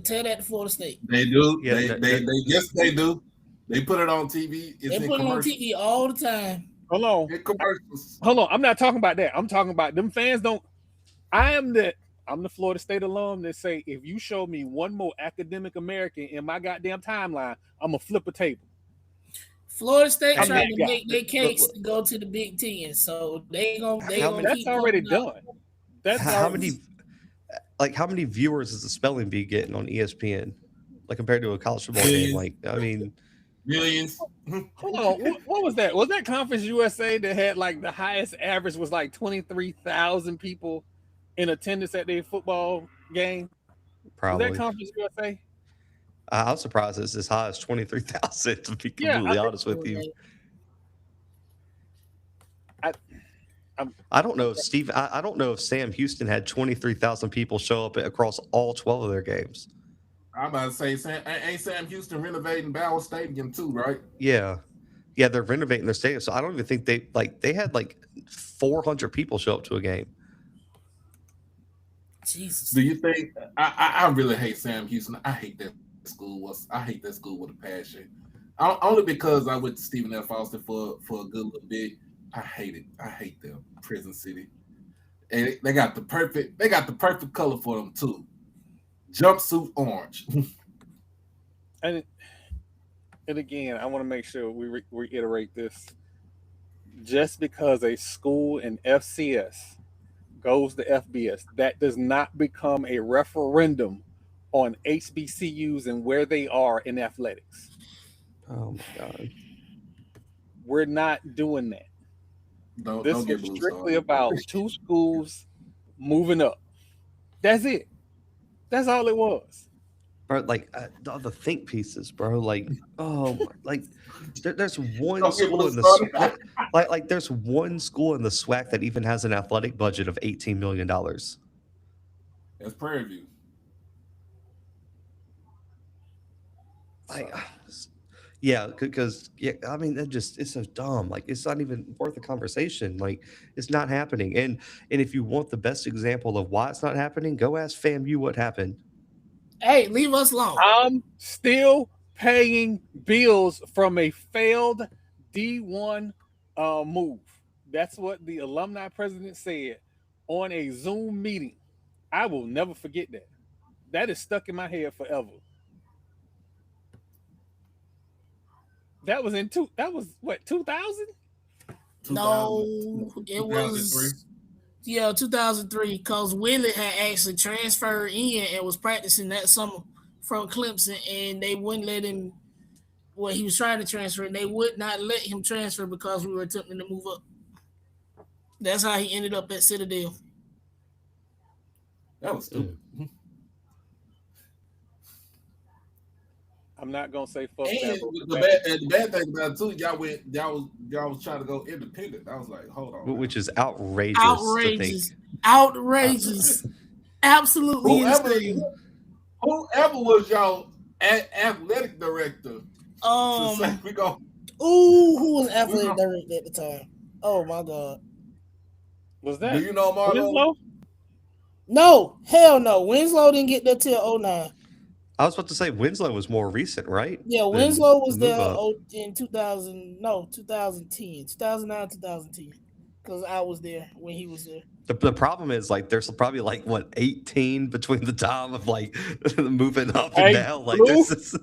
Tell that to Florida State. They do. Yeah, Yes, they do. They put it on TV. It's They put it on TV all the time. Hold on. In commercials. Hold on. I'm not talking about that. I'm talking about them fans don't. I'm the Florida State alum that say if you show me one more academic American in my goddamn timeline, I'm gonna flip a table. Florida State I'm trying that to guy. make their case to go to the Big Ten, so they gonna That's keep already coming out. done. That's how many viewers is the spelling bee getting on ESPN, like compared to a college football game? Like, I mean, Millions. hold on. What was that? Was that Conference USA that had like the highest average was like 23,000 people in attendance at their football game? probably. Was that Conference USA? I'm surprised it's as high as 23,000. To be completely honest with you, I don't know if Steve. I don't know if Sam Houston had 23,000 people show up across all 12 of their games. I'm about to say, ain't Sam Houston renovating Bauer Stadium too, right? Yeah, they're renovating their stadium, so I don't even think they had like 400 people show up to a game. Jesus. Do you think? I really hate Sam Houston. I hate that school. I hate that school with a passion. Only because I went to Stephen F. Austin for a good little bit. I hate it. I hate them. Prison City. And they got the perfect color for them too. Jumpsuit orange. And again, I want to make sure we reiterate this. Just because a school in FCS goes to FBS, that does not become a referendum on HBCUs and where they are in athletics. Oh my God. We're not doing that. This was strictly about two schools moving up. That's it. That's all it was. Bro, like the think pieces, bro. Like, oh, like there's one school in the like there's one school in the SWAC that even has an athletic budget of $18 million. That's Prairie View. Like, yeah, because I mean, it's so dumb. Like, it's not even worth a conversation. Like, it's not happening. And if you want the best example of why it's not happening, go ask FAMU what happened. Hey, leave us alone. I'm still paying bills from a failed D1 move. That's what the alumni president said on a Zoom meeting. I will never forget that. That is stuck in my head forever. That was what, 2000? No, it was 2003, because Willie had actually transferred in and was practicing that summer from Clemson, and they wouldn't let him. Well, he was trying to transfer, and they would not let him transfer because we were attempting to move up. That's how he ended up at Citadel. That was stupid. I'm not gonna say fuck And that. the bad thing about it too, y'all was trying to go independent. I was like, hold on, which is outrageous. Outrageous. Absolutely insane. Whoever was y'all athletic director? We go. Who was athletic director at the time? Oh my God. Was that? Do you know Marlo? Winslow? No, hell no. Winslow didn't get there till 09. I was about to say Winslow was more recent, right? Yeah, Winslow was there in 2010, 2009, 2010. Because I was there when he was there. The problem is like there's probably like what 18 between the time of like moving up and down. Like Blue is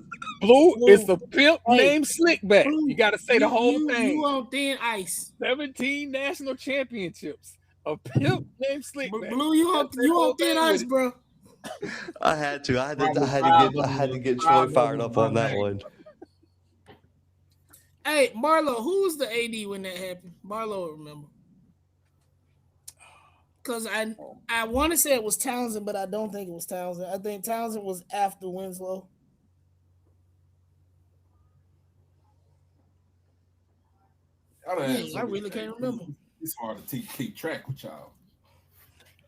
the pimp named Slickback. You got to say the whole thing. You on thin ice. 17 national championships. A pimp named Slickback. Blue, you on thin ice, bro. I had to get Troy fired up on that one. Hey, Marlo, who was the AD when that happened? Marlo will remember. Because I want to say it was Townsend, but I don't think it was Townsend. I think Townsend was after Winslow. I really can't remember. It's hard to keep track with y'all.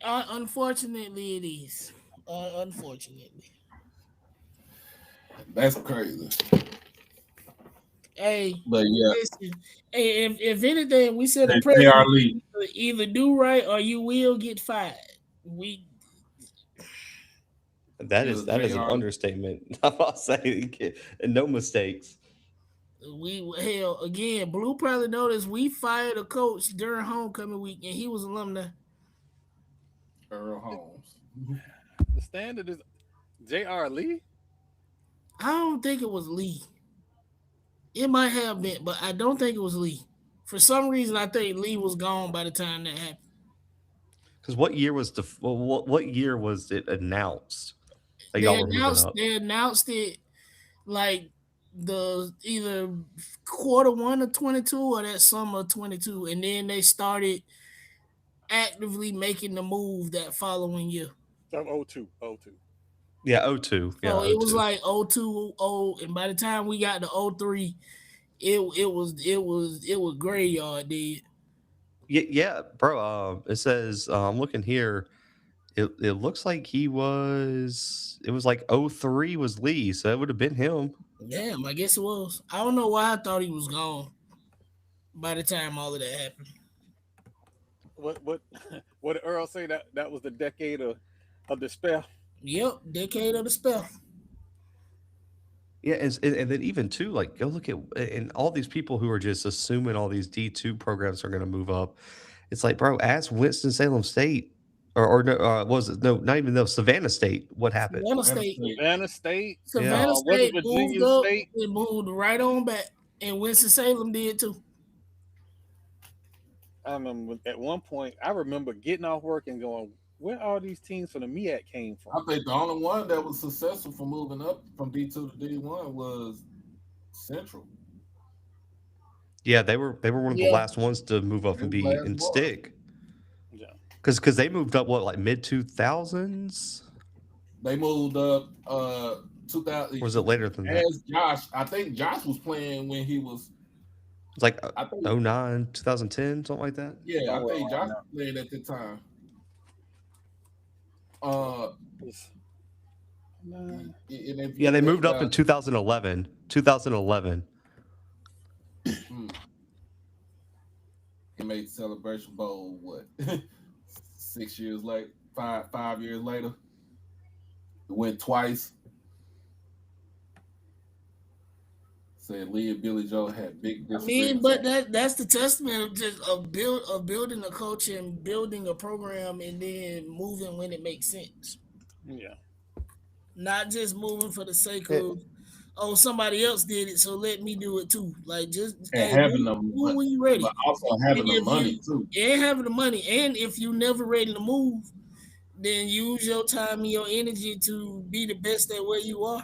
Unfortunately, it is. Unfortunately. That's crazy. Hey, but yeah. Listen, hey, if anything, we said the president either do right or you will get fired. That is an understatement. I'm saying no mistakes. Again, Blue probably noticed we fired a coach during homecoming week, and he was alumni. Earl Holmes. The standard is J.R. Lee. I don't think it was Lee. It might have been, but I don't think it was Lee. For some reason, I think Lee was gone by the time that happened. Because what year was it announced? They announced it like the either quarter 1 of 22 or that summer of 22, and then they started actively making the move that following year. Of 02. Yeah, 02. Yeah, so it was like 02, and by the time we got to 03, it was graveyard, dude. Yeah, bro. It says I'm looking here. It looks like it was like 03 was Lee, so it would have been him. Damn, I guess it was. I don't know why I thought he was gone by the time all of that happened. What did Earl say that was the decade of despair? Yep, decade of despair. Yeah, and then even too, like go look at and all these people who are just assuming all these D2 programs are going to move up. It's like, bro, ask Winston-Salem State or no, was it not even though Savannah State? What happened? Savannah State moved up. It moved right on back, and Winston-Salem did too. I remember at one point, I remember getting off work and going, where all these teams from the MEAC came from? I think the only one that was successful for moving up from D2 to D1 was Central. Yeah, they were one of the last ones to move up and be and stick. Yeah, because they moved up like mid 2000s. They moved up 2000. Or was it later than that? Josh, I think Josh was playing when he was. It's like 09, 2010, something like that. Yeah, I think Josh was playing at the time. Yeah, they moved up in 2011. 2011. He made Celebration Bowl. What? 6 years late. 5 years later. He went twice. Said Lee and Billy Joe had big. I mean, but that's the testament of building a culture and building a program and then moving when it makes sense. Yeah. Not just moving for the sake of somebody else did it, so let me do it too. Like just having the money when you ready. But also having the money too. And having the money. And if you never ready to move, then use your time and your energy to be the best at where you are.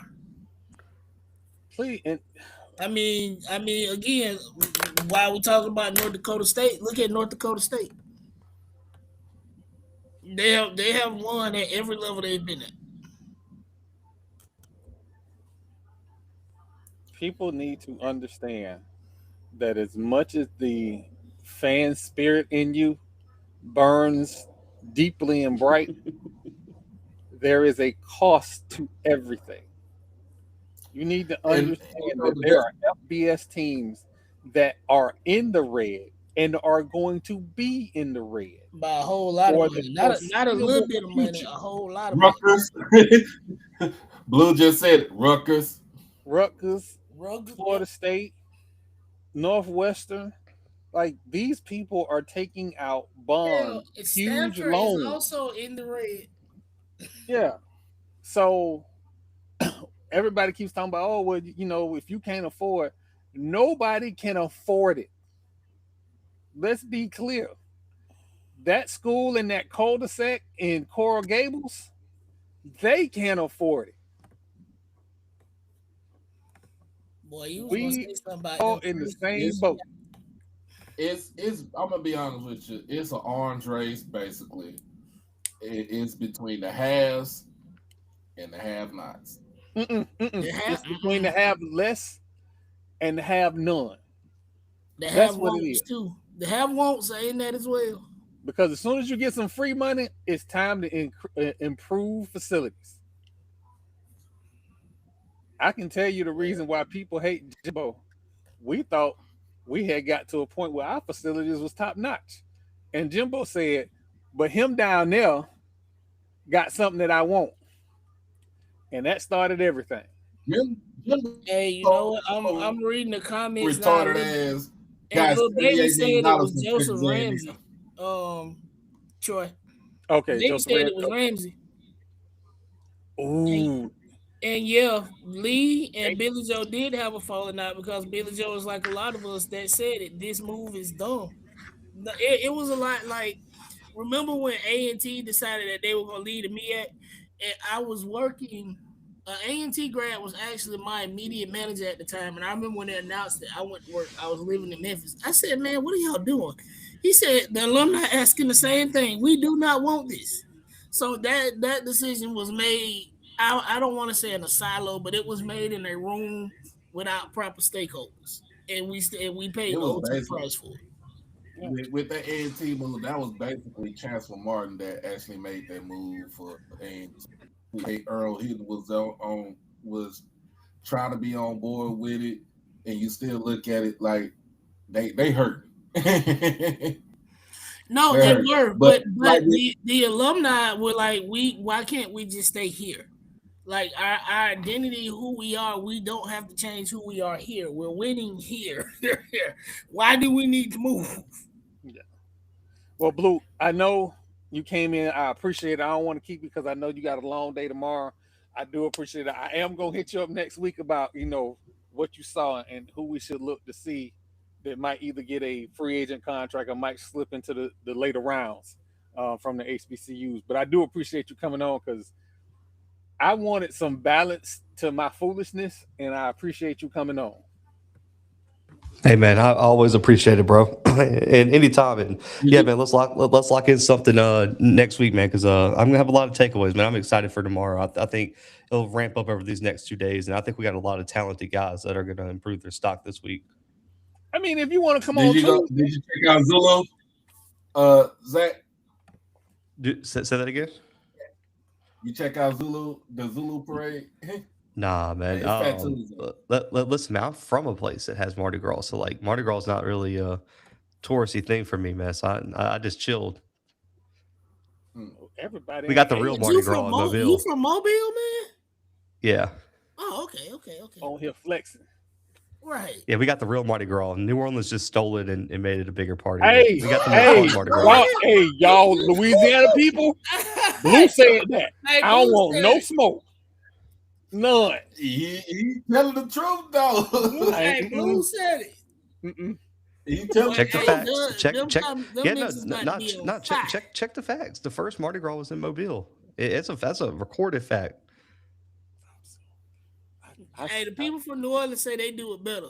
Please. And I mean, again, while we're talking about North Dakota State, look at North Dakota State. They have won at every level they've been at. People need to understand that as much as the fan spirit in you burns deeply and bright, there is a cost to everything. You need to And understand that there are FBS teams that are in the red and are going to be in the red By a whole lot for of the money. Not a little bit of money, future. a whole lot of money. Rutgers. Blue just said it. Rutgers. Rutgers, Rutgers, Florida State, Northwestern, like these people are taking out hell, bonds, huge Stanford is loans. also in the red. Yeah. So everybody keeps talking about, oh, well, if you can't afford, nobody can afford it. Let's be clear. That school in that cul-de-sac in Coral Gables, they can't afford it. Boy, you was gonna say We something about all them in the first same years. boat. It's I'm gonna be honest with you. It's an arms race, basically. It's between the haves and the have-nots. It's between the have less and the have none. They That's have what it wants is. too. They have wants in that as well. Because as soon as you get some free money, it's time to improve facilities. I can tell you the reason why people hate Jimbo. We thought we had got to a point where our facilities was top notch. And Jimbo said, but him down there got something that I want. And that started everything. Hey, you know what? I'm reading the comments now. Retarded ass. And Guys, Lil David said it was $38 Joseph for Ramsey. Troy. Okay, They Joseph said Ram- it was Ramsey. Ooh. And yeah, Lee and Billy Joe did have a falling out because Billy Joe was like a lot of us that said it. This move is dumb. It was a lot like, remember when A&T decided that they were going to lead the MEAC? And I was working, A&T grad was actually my immediate manager at the time. And I remember when they announced it, I went to work. I was living in Memphis. I said, man, what are y'all doing? He said, the alumni asking the same thing. We do not want this. So that decision was made. I don't want to say in a silo, but it was made in a room without proper stakeholders, and we paid OT price for it. With that A&T move, that was basically Chancellor Martin that actually made that move for A&T. Earl Heaton was trying to be on board with it, and you still look at it like they hurt. No, they were, but like the alumni were like, why can't we just stay here? Like our identity, who we are, we don't have to change who we are here. We're winning here. Why do we need to move? Yeah. Well, Blue, I know you came in. I appreciate it. I don't want to keep you because I know you got a long day tomorrow. I do appreciate it. I am going to hit you up next week about, what you saw and who we should look to see that might either get a free agent contract or might slip into the later rounds from the HBCUs. But I do appreciate you coming on because I wanted some balance to my foolishness, and I appreciate you coming on. Hey man, I always appreciate it, bro. And anytime, and yeah, man, let's lock in something next week, man, because I'm gonna have a lot of takeaways, man. I'm excited for tomorrow. I think it'll ramp up over these next 2 days, and I think we got a lot of talented guys that are gonna improve their stock this week. I mean, if you want to come on, did you check out Zulu? Zach, Say that again. You check out the Zulu parade? Nah, man. Listen, man, I'm from a place that has Mardi Gras, so like Mardi Gras is not really a touristy thing for me, man. So I just chilled. Everybody, we got the real Mardi Gras in Mobile. You from Mobile, man? Yeah. Oh, okay. On here flexing. Right. Yeah, we got the real Mardi Gras. New Orleans just stole it and made it a bigger party. Hey, we got the Mardi Gras. Y'all Louisiana people, Blue said that. I don't want no smoke. None. He telling the truth, though. Blue said it. Check the facts. Check the facts. The first Mardi Gras was in Mobile. That's a recorded fact. Hey, the people from New Orleans say they do it better.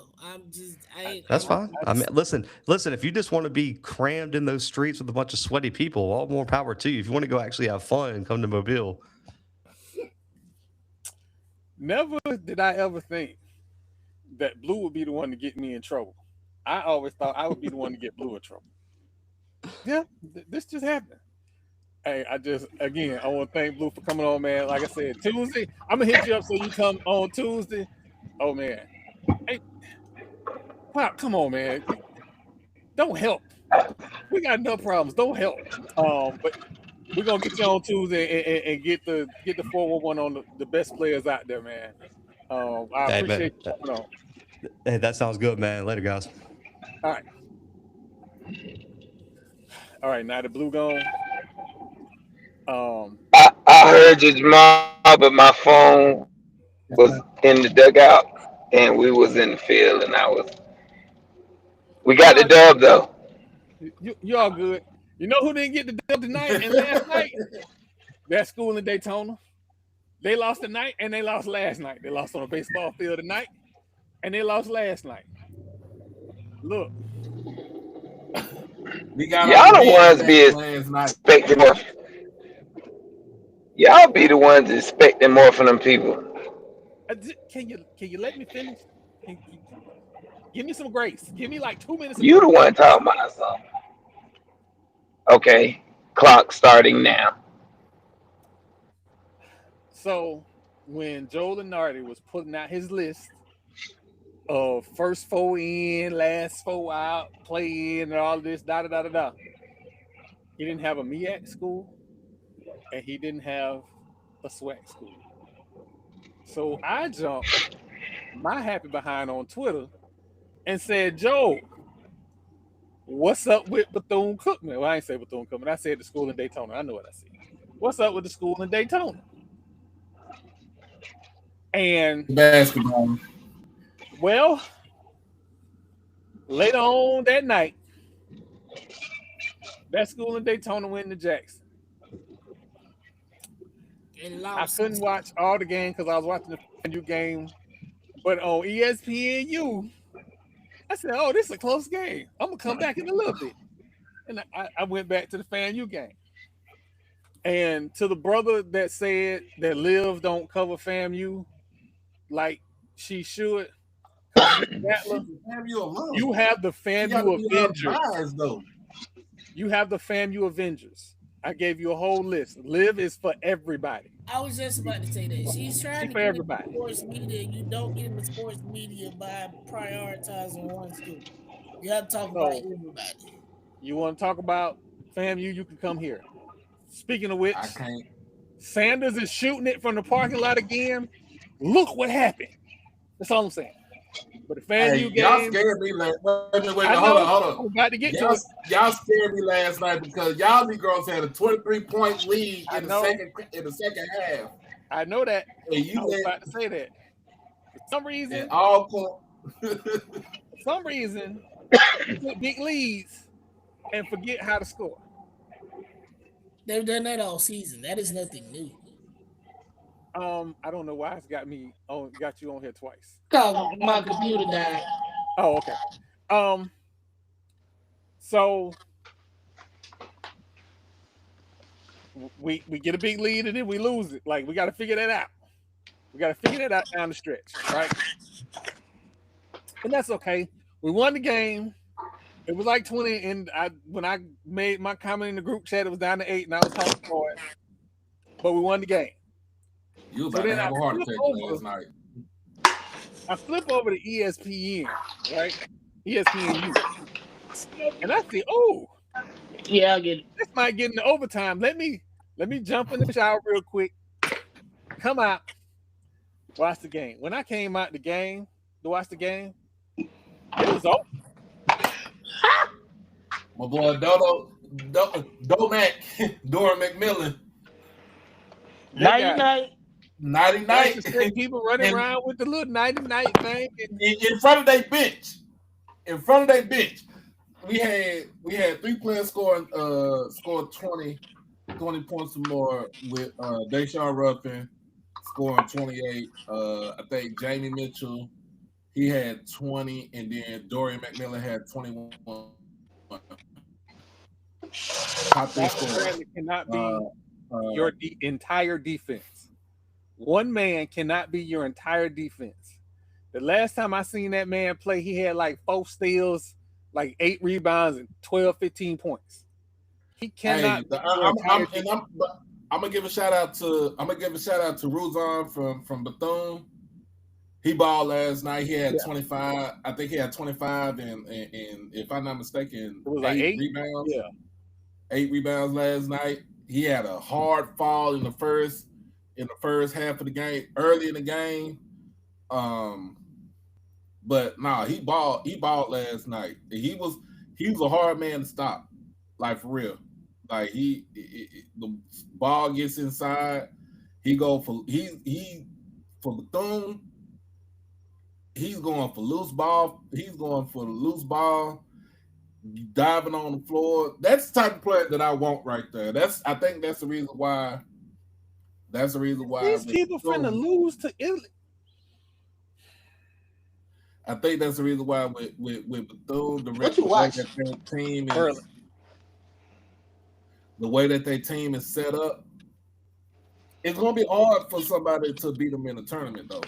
That's fine. I mean, listen. If you just want to be crammed in those streets with a bunch of sweaty people, all more power to you. If you want to go actually have fun, come to Mobile. Never did I ever think that Blue would be the one to get me in trouble. I always thought I would be the one to get Blue in trouble. Yeah, this just happened. Hey, I want to thank Blue for coming on, man. Like I said, Tuesday, I'm going to hit you up so you come on Tuesday. Oh, man. Hey, Pop, come on, man. Don't help. We got enough problems. Don't help. But we're going to get you on Tuesday and get the 411 on the best players out there, man. I appreciate you coming on. Hey, that sounds good, man. Later, guys. All right, now the Blue gone. I heard you, Jamal, but my phone was in the dugout and we was in the field, and we got the dub though. You all good. You know who didn't get the dub tonight and last night? That school in Daytona. They lost tonight and they lost last night. They lost on a baseball field tonight and they lost last night. Look. Y'all the ones be expecting more. Y'all be the ones expecting more from them people. Can you let me finish? Give me some grace. Give me like 2 minutes. You the one talking about something. Okay, clock starting now. So when Joe Lenardi was putting out his list of first 4 in, last 4 out, play in, and all this, he didn't have a MEAC school, and he didn't have a SWAC school. So I jumped my happy behind on Twitter and said, Joe, what's up with Bethune Cookman? Well, I ain't say Bethune Cookman. I said the school in Daytona. I know what I said. What's up with the school in Daytona? And basketball. Well, later on that night, that school in Daytona went to Jackson. I couldn't watch all the game because I was watching the FAMU game. But on ESPNU, I said, oh, this is a close game. I'm going to come back in a little bit. And I went back to the FAMU game. And to the brother that said that Liv don't cover FAMU like she should, you have the FAMU Avengers. You have the FAMU Avengers. I gave you a whole list. Liv is for everybody. I was just about to say that. She's trying to for everybody. Sports media. You don't get into sports media by prioritizing one school. You have to talk about everybody. You want to talk about FAMU, you can come here. Speaking of which, I can't. Sanders is shooting it from the parking lot again. Look what happened. That's all I'm saying. But the FAMU game, y'all scared me last. Wait, hold on. I'm about to get to it. Y'all scared me last night because y'all girls had a 23-point lead in the second half. I know that. And you I was about to say that. For some reason, you get big leads and forget how to score. They've done that all season. That is nothing new. I don't know why it's got you on here twice. Cause my computer died. Oh, okay. So we get a big lead and then we lose it. Like, we got to figure that out. We got to figure that out down the stretch, right? And that's okay. We won the game. It was like 20, and when I made my comment in the group chat, it was down to 8, and I was talking for it. But we won the game. You about to have a heart attack last night. I flip over to ESPN, right? ESPNU. And I see, yeah, I get it. This might get into overtime. Let me jump in the shower real quick. Come out. Watch the game. When I came out to watch the game, it was over. My boy Domac, Doran McMillan. Nighty-night. People running around with the little nighty-night thing. In front of their bench. We had 3 players scored 20 points or more with Deshaun Ruffin, scoring 28. I think Jamie Mitchell, he had 20, and then Dorian McMillan had 21. Top three scorers. Cannot be your entire defense. One man cannot be your entire defense. The last time I seen that man play, he had like 4 steals, like 8 rebounds, and 12, 15 points. He cannot. I'm gonna give a shout out to Ruzon from Bethune. He balled last night. He had 25. I think he had 25, and if I'm not mistaken, it was like 8 rebounds. Yeah, 8 rebounds last night. He had a hard fall in the first half of the game, early in the game. But he balled last night. He was a hard man to stop, like for real. Like the ball gets inside, for Bethune. He's going for loose ball. He's going for the loose ball, diving on the floor. That's the type of player that I want right there. I think that's the reason why. These people finna lose to Italy. I think that's the reason why with Bethune, the way that their team is set up, it's gonna be hard for somebody to beat them in a tournament though.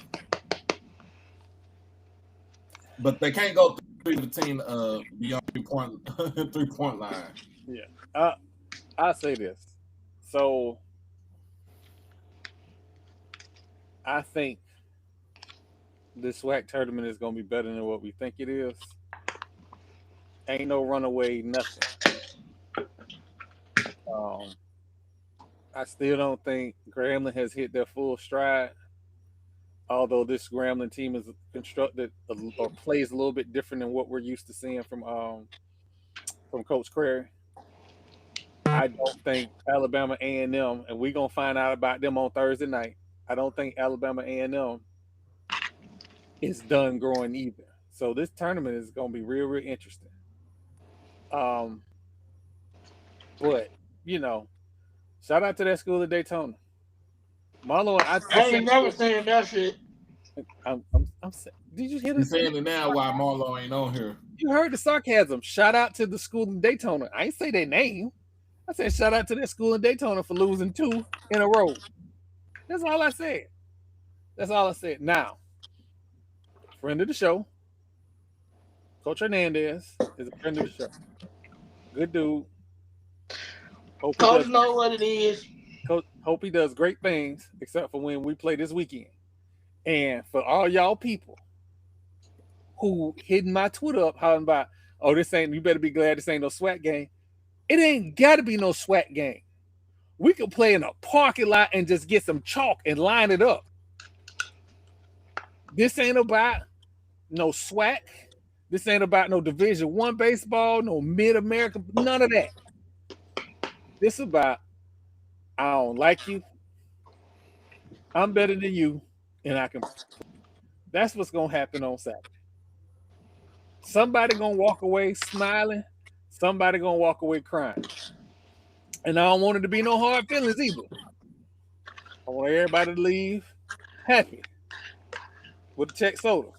But they can't go 3-15 beyond 3-point line. Yeah, I say this. So I think this SWAC tournament is gonna be better than what we think it is. Ain't no runaway, nothing. I still don't think Grambling has hit their full stride. Although this Grambling team is constructed or plays a little bit different than what we're used to seeing from Coach Crary. I don't think Alabama A&M, and we're gonna find out about them on Thursday night. I don't think Alabama A&M is done growing either. So this tournament is gonna be real, real interesting. But shout out to that school of Daytona. Marlo, I ain't never saying that shit. I'm did you hear this? You're saying it now why Marlo ain't on here. You heard the sarcasm. Shout out to the school in Daytona. I ain't say their name. I said shout out to that school in Daytona for losing 2 in a row. That's all I said. Now, friend of the show, Coach Hernandez is a friend of the show. Good dude. Coach know what it is. Coach, hope he does great things, except for when we play this weekend. And for all y'all people who hitting my Twitter up, hollering about, you better be glad this ain't no SWAC game. It ain't got to be no SWAC game. We could play in a parking lot and just get some chalk and line it up. This ain't about no SWAC. This ain't about no Division I baseball, no Mid-America, none of that. This is about, I don't like you. I'm better than you, and I can. That's what's going to happen on Saturday. Somebody going to walk away smiling. Somebody going to walk away crying. And I don't want it to be no hard feelings either. I want everybody to leave happy with a check soda.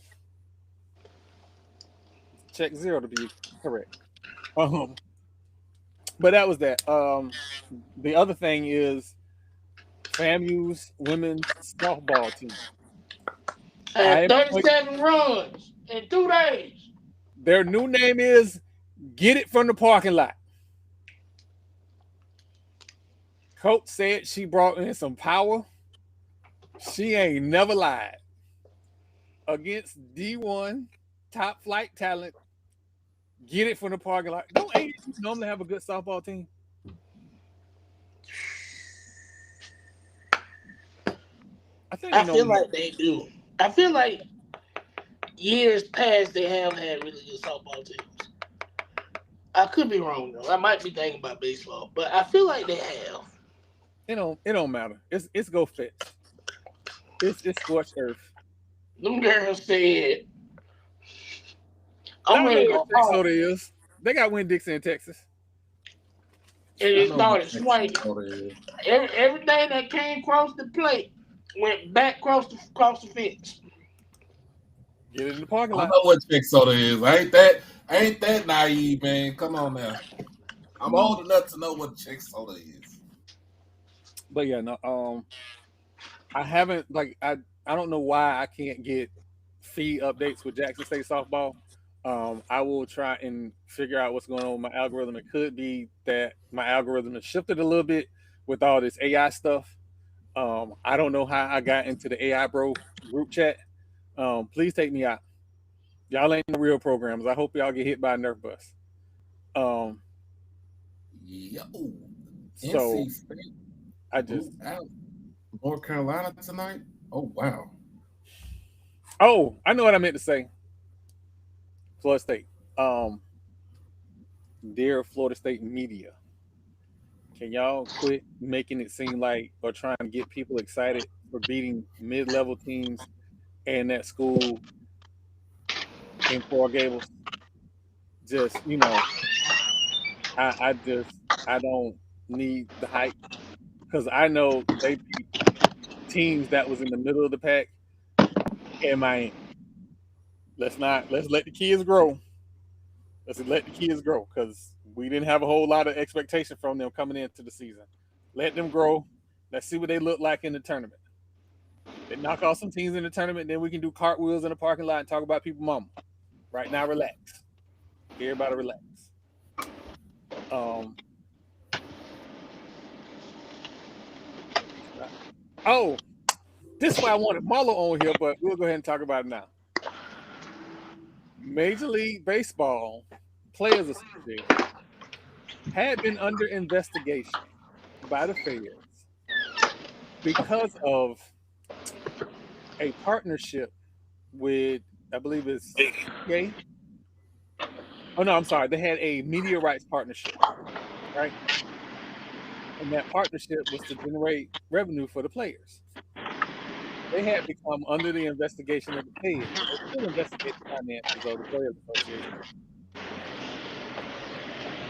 Check 0 to be correct. But that was that. The other thing is FAMU's women's softball team. 37 runs in 2 days. Their new name is Get It From the Parking Lot. Coach said she brought in some power. She ain't never lied. Against D1 top flight talent, Get It From the Parking Lot. Don't ASU normally have a good softball team? I feel like they do. I feel like years past they have had really good softball teams. I could be wrong though. I might be thinking about baseball, but I feel like they have. It don't matter. It's go fit. It's scorched earth. Them girls said, I'm ready to go home. Is. They got Winn-Dixie in Texas. And it started swinging. Everything that came across the plate Went back across the fence. Get it in the parking I lot. know what chick soda is. I ain't that naive, man. Come on now. I'm old enough to know what chick soda is. But yeah, no. I haven't I don't know why I can't get feed updates with Jackson State softball. I will try and figure out what's going on with my algorithm. It could be that my algorithm has shifted a little bit with all this AI stuff. I don't know how I got into the AI bro group chat. Please take me out. Y'all ain't no real programs. I hope y'all get hit by a Nerf bus. Yo, So NC State. I just Out North Carolina tonight. Oh wow. I know what I meant to say. Florida State. Dear Florida State media, can y'all quit making it seem like or trying to get people excited for beating mid-level teams and that school in Coral Gables? Just I don't need the hype because I know they beat teams that was in the middle of the pack in Miami. Let's let the kids grow. Let's let the kids grow because we didn't have a whole lot of expectation from them coming into the season. Let them grow. Let's see what they look like in the tournament. They knock off some teams in the tournament, then we can do cartwheels in the parking lot and talk about people mama. Right now, relax. Everybody relax. This is why I wanted Marlo on here, but we'll go ahead and talk about it now. Major League Baseball Players Association had been under investigation by the feds because of a partnership with, I believe it's CA. Oh no, I'm sorry. They had a media rights partnership, right? And that partnership was to generate revenue for the players. They had become under the investigation of the feds. They still investigate the finances of the Players Association.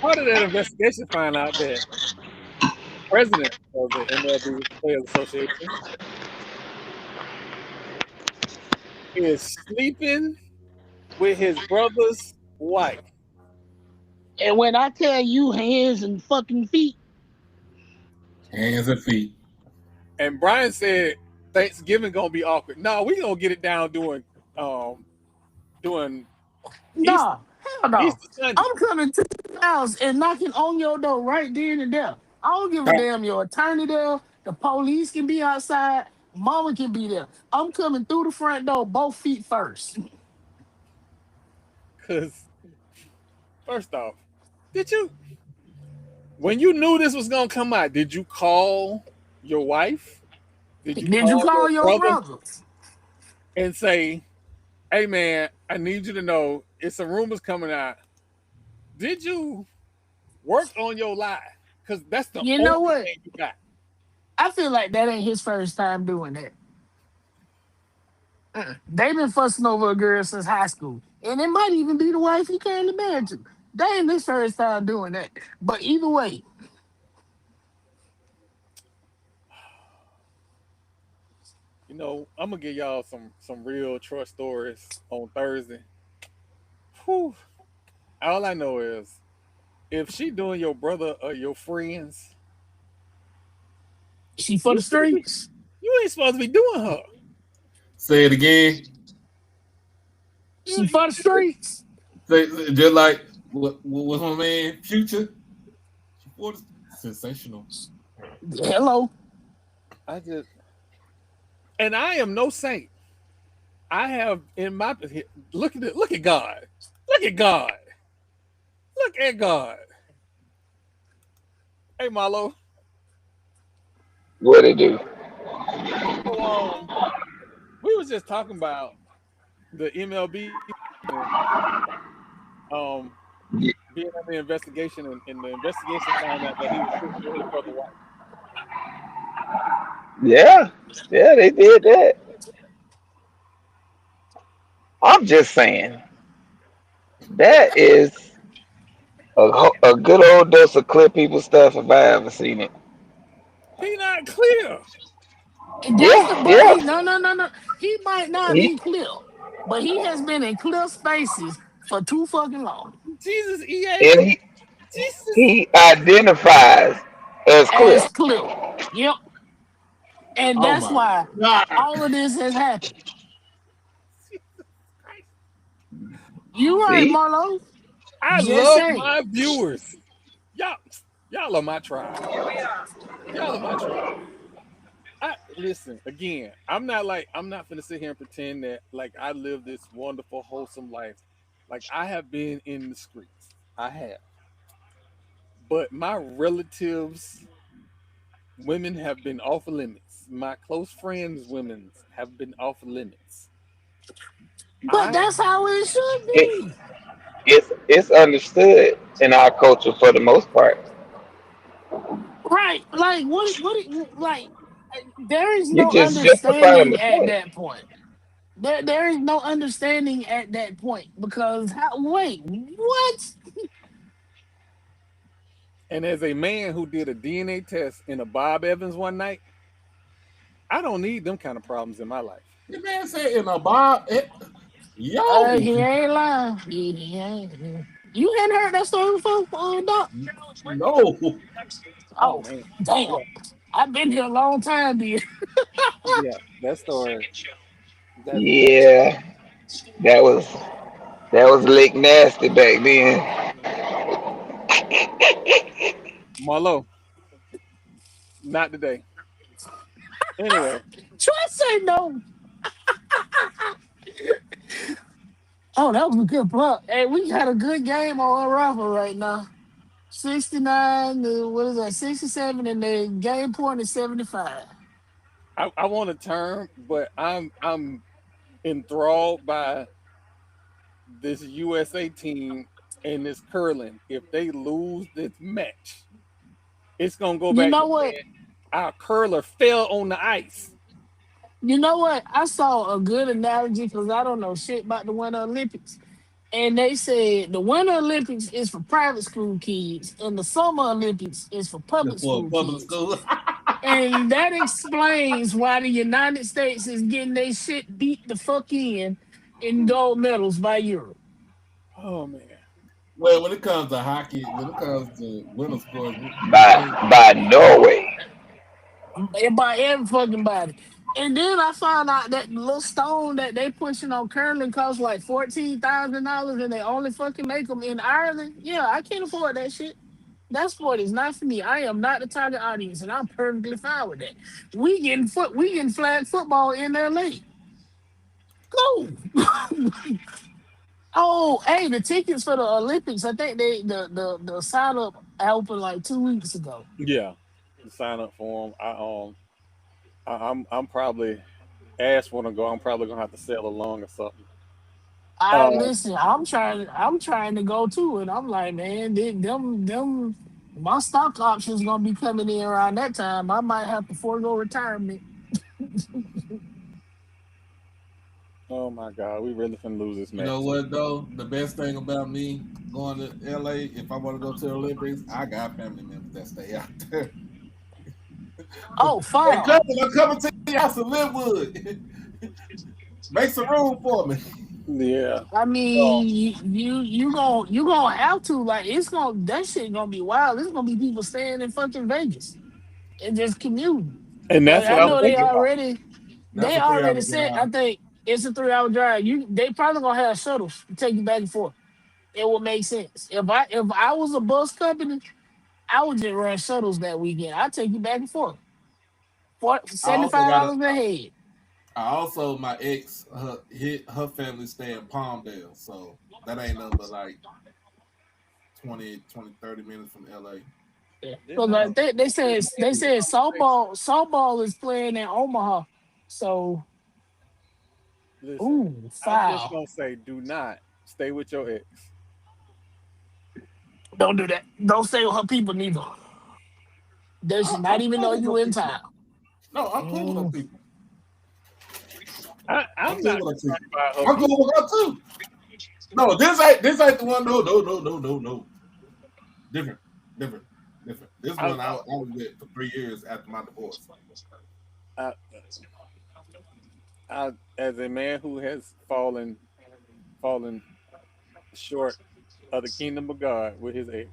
Part of that investigation found out that the president of the MLB Players Association is sleeping with his brother's wife. And when I tell you hands and fucking feet, Hands and feet. And Brian said Thanksgiving gonna be awkward. No, we gonna get it down doing nah, hell no. Easter Sunday. I'm coming to the house and knocking on your door right then and there. I don't give a damn your attorney there. The police can be outside. Mama can be there. I'm coming through the front door, both feet first. Cause first off, when you knew this was gonna come out, did you call your wife? Did you call your brother and say, "Hey man, I need you to know it's some rumors coming out." Did you work on your lie? Because that's the You know only what? thing you got. I feel like that ain't his first time doing that. They've been fussing over a girl since high school. And it might even be the wife he currently married to. They ain't his first time doing that. But either way, I'm gonna give y'all some real trust stories on Thursday. Whew. All I know is if she doing your brother or your friends, she for the streets. You ain't supposed to be doing her. Say it again. She for the streets. Just like what's my man Future? Sensational. Hello. And I am no saint. I have in my look at God. Look at God. Look at God. Hey Marlo. What it do? So, we was just talking about the MLB being under investigation and the investigation found out that he was sleeping with his brother's wife. Yeah, they did that. I'm just saying that is a good old dose of clear people stuff if I ever seen it. He not clear. That's the but Yeah. he no. He might not He, be clear, but he has been in clear spaces for too fucking long. Jesus, EA. and Jesus. he identifies as clear. As clear. Yep. And Oh that's my why God. all of this has happened. You right, See? Marlo. I Just love saying. my viewers. Y'all, y'all are my tribe. Y'all are my tribe. I listen again. I'm not gonna sit here and pretend that like I live this wonderful, wholesome life. Like I have been in the streets. I have. But my relatives, women have been off limits. My close friends, women have been off limits. But I that's how it should It, be. it's understood in our culture for the most part. Right. Like like there is You no just justifying understanding the at point. that point. There is no understanding at that point because wait, what? and as a man who did a DNA test in a Bob Evans one night, I don't need them kind of problems in my life. The man said in a bar. Yo, He ain't lying. He ain't. You hadn't heard that story before, Doc? no. Oh Oh, man. damn. Yeah, I've been here a long time, dude. yeah. That story. That Yeah, that was that was lick nasty back then. Marlo, not today. Anyway, Try say no. Oh, that was a good plug. Hey, we got a good game on Unravel right now. 69, what is that? 67, and the game point is 75. I want a term, but I'm enthralled by this USA team and this curling. If they lose this match, it's gonna go You back know to what? saying our curler fell on the ice. You know what? I saw a good analogy because I don't know shit about the Winter Olympics. And they said the Winter Olympics is for private school kids, and the Summer Olympics is for public For school public kids. school. And that explains why the United States is getting their shit beat the fuck in gold medals by Europe. Oh man. Well, when it comes to hockey, when it comes to winter sports, we By can't. by Norway. By every fucking body. And then I found out that little stone that they pushing on curling costs like $14,000 and they only fucking make them in Ireland. Yeah, I can't afford that shit. That sport is not for me. I am not the target audience, and I'm perfectly fine with that. We getting flag football in LA. Go. Oh, hey, the tickets for the Olympics. I think the sign up opened like 2 weeks ago. Yeah. To sign up for them. I'm probably ass want to go. I'm probably gonna have to sell along or something. I Uh, listen. I'm trying to go too, and I'm like, man, them. My stock options gonna be coming in around that time. I might have to forego retirement. oh my God, we really finna lose this You know match. what though? The best thing about me going to LA, if I want to go to the Olympics, I got family members that stay out there. Oh, Hey, file. cousin, I'm coming to your house in Linwood. Make some room for me. Yeah. I Oh, mean, you gonna have to like it's gonna that shit gonna be wild. It's gonna be people staying in fucking Vegas and just commuting. and Like that's I what I was know thinking about. That's they a 3 hour already said. I drive. think it's a 3 hour drive. They probably gonna have shuttles to take you back and forth. It will make sense. If I was a bus company, I would just run shuttles that weekend. I'd take you back and forth for I seventy also five got a. dollars a head. I also my ex, her family stay in Palmdale, so that ain't nothing but like 30 minutes from LA. Yeah, Because no. they said softball is playing in Omaha. So Listen, ooh, I'm just foul. gonna say, do not stay with your ex. Don't do that. Don't stay with her people neither. They should not I'm even know cool with you them in people. town. No, I'm cool with them Mm. people. I'm I'm cool not with them concerned people. about her I'm people. cool with her too. No, this ain't the one. No. Different. This I, one I was with for 3 years after my divorce. I, as a man who has fallen short of the kingdom of God with his ex,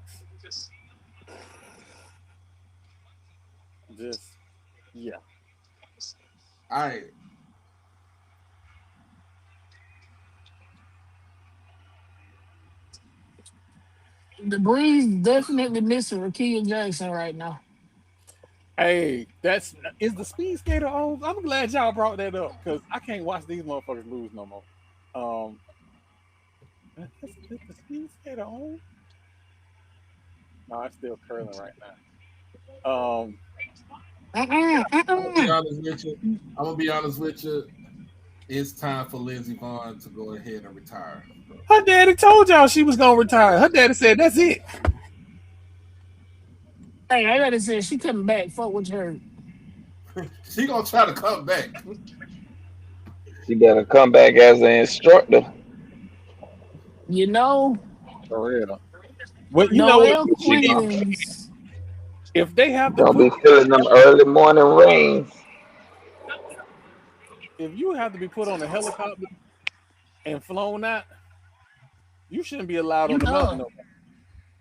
just yeah. I The Breeze definitely missing Rakia Jackson right now. Hey, is the speed skater on? I'm glad y'all brought that up because I can't watch these motherfuckers lose no more. Um, is the speed skater on? No, it's still curling right now. be honest with you. I'm gonna be honest with you. It's time for Lindsey Vonn to go ahead and retire. Her daddy told y'all she was gonna retire. Her daddy said that's it. Hey, I gotta say, she coming back. Fuck with her. She gonna try to come back. She better come back as an instructor. You know, For real. Well, you know what? Noel Queens. If they have to Don't be put, feeling them early morning rains. if you have to be put on a helicopter and flown out, you shouldn't be allowed You on the mountain. know,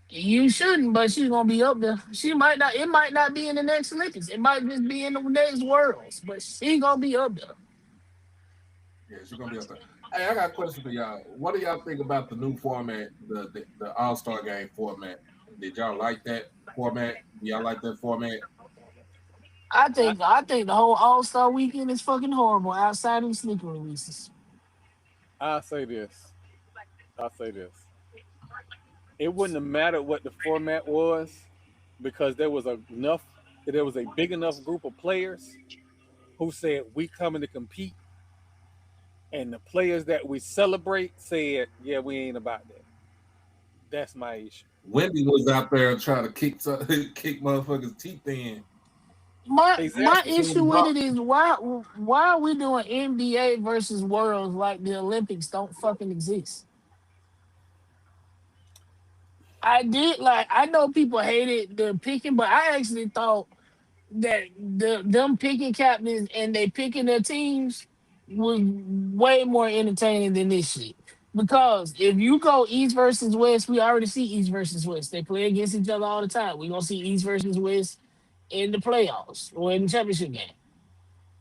you shouldn't, but she's gonna be up there. She might not. It might not be in the next Olympics. It might just be in the next Worlds. But she gonna be up there. Yeah, she's gonna be up there. Hey, I got a question for y'all. What do y'all think about the new format, the All-Star game format? Did y'all like that format? Do y'all like that format? I think the whole All Star weekend is fucking horrible outside of the sneaker releases. I say this. I say this. It wouldn't have mattered what the format was because there was a big enough group of players who said we coming to compete, and the players that we celebrate said, yeah, we ain't about that. That's my issue. Wendy was out there trying to kick kick motherfuckers' teeth in. My Exactly. issue with it is why are we doing NBA versus Worlds like the Olympics don't fucking exist? I know people hated the picking, but I actually thought that them picking captains and they picking their teams was way more entertaining than this shit. Because if you go East versus West, we already see East versus West. They play against each other all the time. We're gonna see East versus West in the playoffs or in the championship game.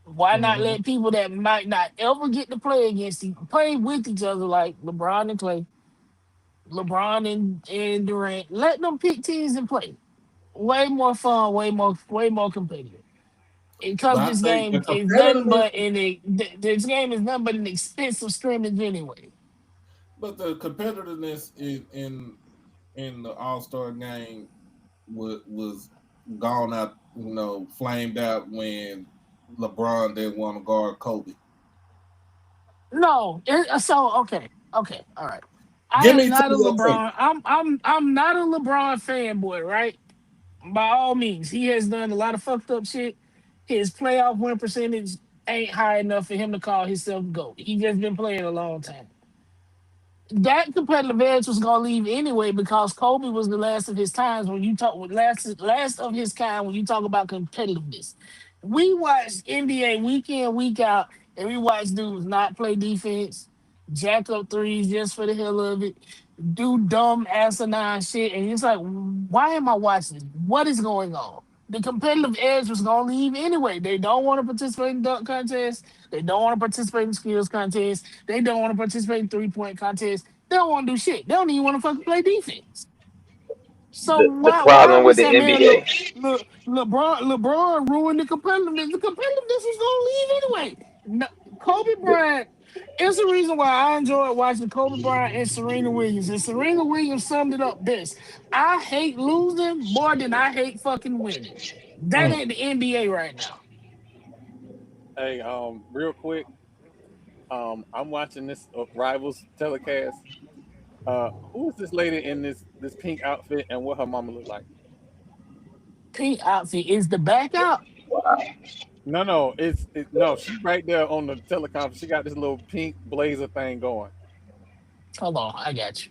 Why not Mhm. let people that might not ever get to play with each other like LeBron and Clay, LeBron and Durant, let them pick teams and play. Way more fun, way more competitive. Because But I this think the game is nothing competitiveness, but this game is nothing but an expensive scrimmage anyway. but the competitiveness in the All Star game was gone out, flamed out when LeBron didn't want to guard Kobe. No, so okay, all right. I Give am me not a two of your take. LeBron. I'm not a LeBron fanboy, right? By all means, he has done a lot of fucked up shit. His playoff win percentage ain't high enough for him to call himself GOAT. He just been playing a long time. That competitive edge was gonna leave anyway because Kobe was the last of his times when you talk with last of his kind when you talk about competitiveness. We watch NBA week in, week out, and we watch dudes not play defense, jack up threes just for the hell of it, do dumb asinine shit, and it's like, why am I watching this? What is going on? The competitive edge was gonna leave anyway. They don't want to participate in dunk contests. They don't want to participate in skills contests. They don't want to participate in 3-point contests. They don't want to do shit. They don't even want to fucking play defense. So The why are problem we with the saying, man, NBA. LeBron ruined the competitiveness. The competitiveness was gonna leave anyway. No, Kobe Bryant is the reason why I enjoyed watching Kobe Bryant and Serena Williams. And Serena Williams summed it up best. I hate losing more than I hate fucking winning. That Mm. ain't the NBA right now. Hey, real quick, I'm watching this Rivals telecast. Who is this lady in this pink outfit and what her mama look like? Pink outfit is the back out. No, no. She's right there on the teleconference. She got this little pink blazer thing going. Hold on, I got you.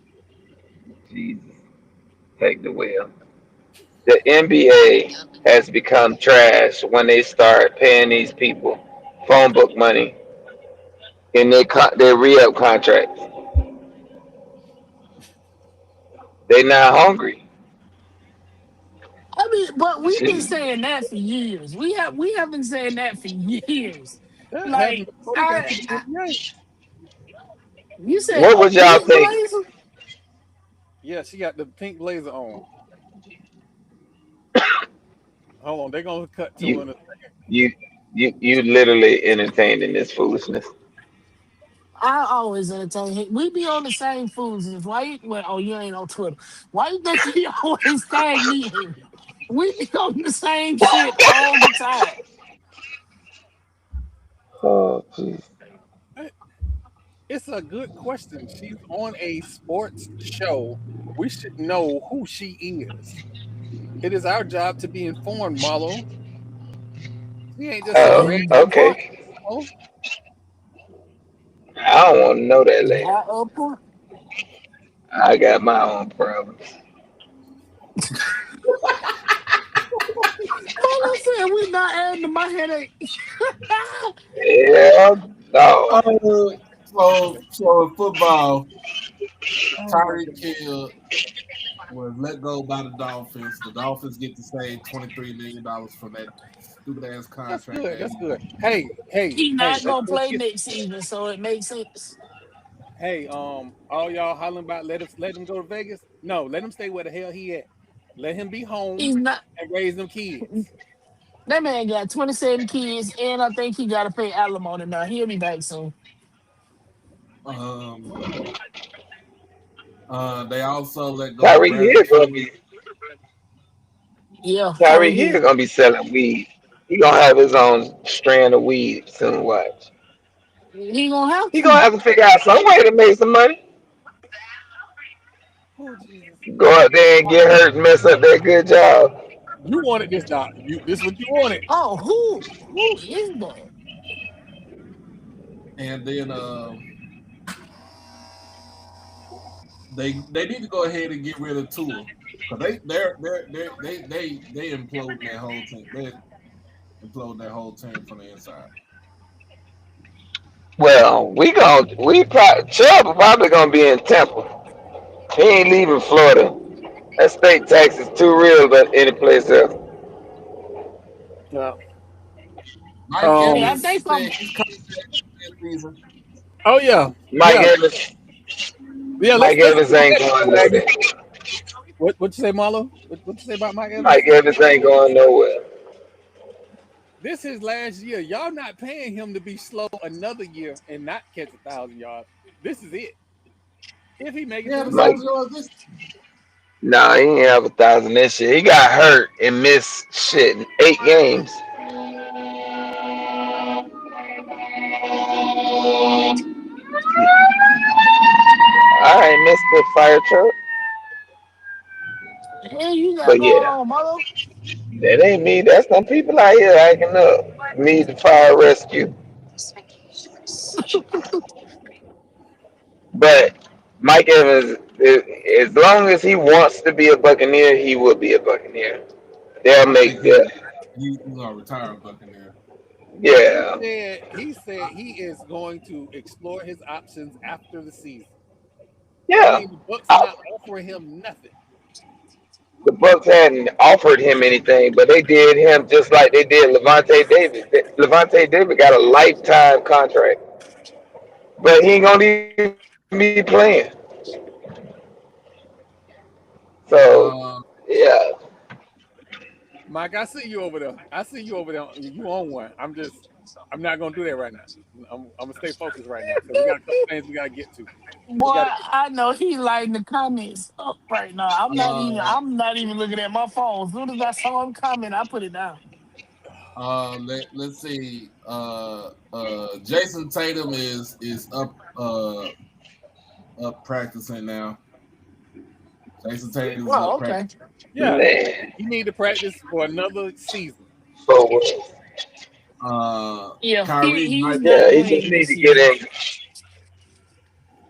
Jesus, take the wheel. the NBA has become trash when they start paying these people phone book money in their re-up contracts. They not hungry. I mean, but we've been Shit. saying that for years. We have been saying that for years. That happened Like before we got to the I NBA. you said What would y'all pink think? blazer? Yeah, she got the pink blazer on. Hold on, they're gonna cut to You an. you you literally entertained in this foolishness. I always entertain him. We be on the same fools. Why you well, oh you ain't on Twitter. Why you think he always tag me in it? We be on the same shit all the time. Oh, jeez. It's a good question. She's on a sports show. We should know who she is. It is our job to be informed, Marlo. She ain't just some Oh, You random. got a point. okay. Oh, I don't want to know that You lady. got a point. I got my own problems. All I said, we not adding to my headache. Yeah, no. So in football, oh my Tyreek God. Hill was let go by the Dolphins. The Dolphins get to save $23 million from that stupid ass That's contract good. they That's good. Hey, hey, He hey. not gonna play next season, so it makes sense. Hey, all y'all hollering about let him go to Vegas. No, let him stay where the hell he at. Let him be home He's not. and raise them kids. That man got 27 kids, and I think he got to pay alimony now. He'll be back soon. um they also let go of Tyreek Bradley Hill gonna Chubb. be Yeah, Tyreek Tyreek Hill Hill. gonna be selling weed. He gonna have his own strand of weed soon. Watch. He gonna have He gonna to. have to figure out some way to make some money. Oh Jesus! Go out there and get hurt and mess up that good job. You wanted this, doc. This what you wanted. Oh, who is that? And then they need to go ahead and get rid of Tua. Cause they imploding that whole team. They imploding that whole team from the inside. Well, Chubb probably gonna be in Tampa. He ain't leaving Florida. That state tax is too real, but any place else. Yeah. Mike Hey, I Um. Evans think said I'm. he's coming back this season. Oh yeah. Mike Yeah. Evans, Yeah. Mike Let's Evans get to ain't that going conversation. nowhere. What you say, Marlo? What you say about Mike Mike Evans? Evans ain't going nowhere. This is last year. Y'all not paying him to be slow another year and not catch 1,000 yards. This is it. If he make He it to had the a Mike, season. thousand yards this. nah, he ain't have 1,000 this year. He got hurt and missed shit in 8 games. All right, Mister Fire Truck. Hey, you got But going yeah, on, mother? that ain't me. That's some people out here acting up. Need the fire rescue. But Mike Evans, as long as he wants to be a Buccaneer, he will be a Buccaneer. They'll I make think that. he's gonna retire a Buccaneer. Yeah. He said he is going to explore his options after the season. That Yeah. means the Bucks Uh, not offering him nothing. The Bucks hadn't offered him anything, but they did him just like they did Levante David. Levante David got a lifetime contract, but he ain't gonna even be playing. So Uh, yeah, Mike, I see you over there. I see you over there. You on one. I'm not gonna do that right now. I'm gonna stay focused right now because we got a couple things we gotta get to. Boy, We gotta get. I know he lighting the comments up right now. uh, I'm not even looking at my phone. As soon as I saw him comment, I put it down. let's see. Jason Tatum is up practicing now. Jason Tatum's up Oh, okay. practicing. Yeah, man. he need to practice for another season. So Yeah, Kyrie he's might not yeah, he just playing need this to get season. in.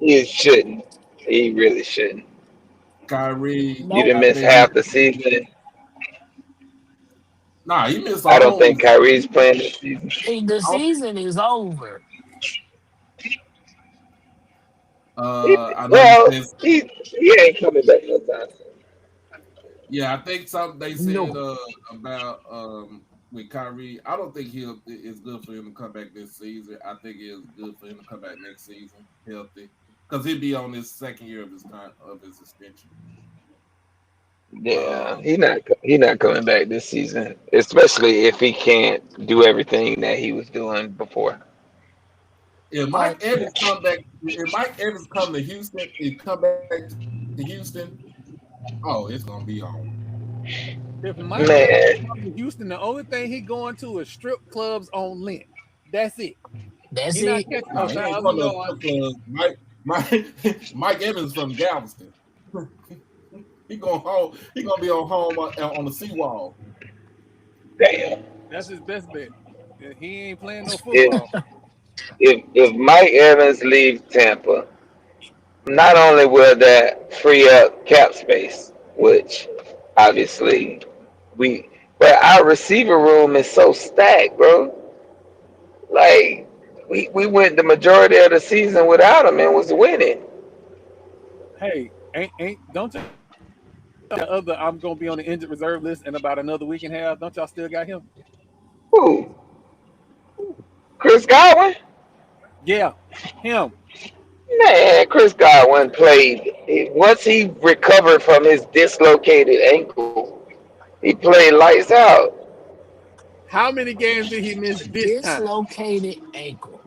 He shouldn't. He really shouldn't. Kyrie, You Nope. done I miss think he half the season. Nah, he missed a I don't whole. think Kyrie's playing this season. The season is over. I know he Well, missed. he ain't coming back no time soon. Yeah, I think something they said No. about with Kyrie. I don't think it's good for him to come back this season. I think it's good for him to come back next season healthy because he'll be on his second year of his suspension. Yeah, Um, he not coming back this season, especially if he can't do everything that he was doing before. if Like, Mike Evans come back, if Mike Evans come to Houston, come back to Houston, oh, it's gonna be on. If Mike Evans Man, comes to Houston, the only thing he going to is strip clubs on Lent. That's it. that's He not it. catching No, no he ain't thousand going to yards. Mike Evans from Galveston. He going home. He gonna be on home on the seawall. damn. That's his best bet. He ain't playing no If football. if Mike Evans leaves Tampa, not only will that free up cap space, which obviously we, but our receiver room is so stacked, bro. Like we went the majority of the season without him and was winning. Hey, ain't don't you the other I'm gonna be on the injured reserve list in about another week and a half. Don't y'all still got him? Who? Chris Godwin? Yeah, him. Man, Chris Godwin played. Once he recovered from his dislocated ankle, he played lights out. How many games did he miss this time? Dislocated ankle.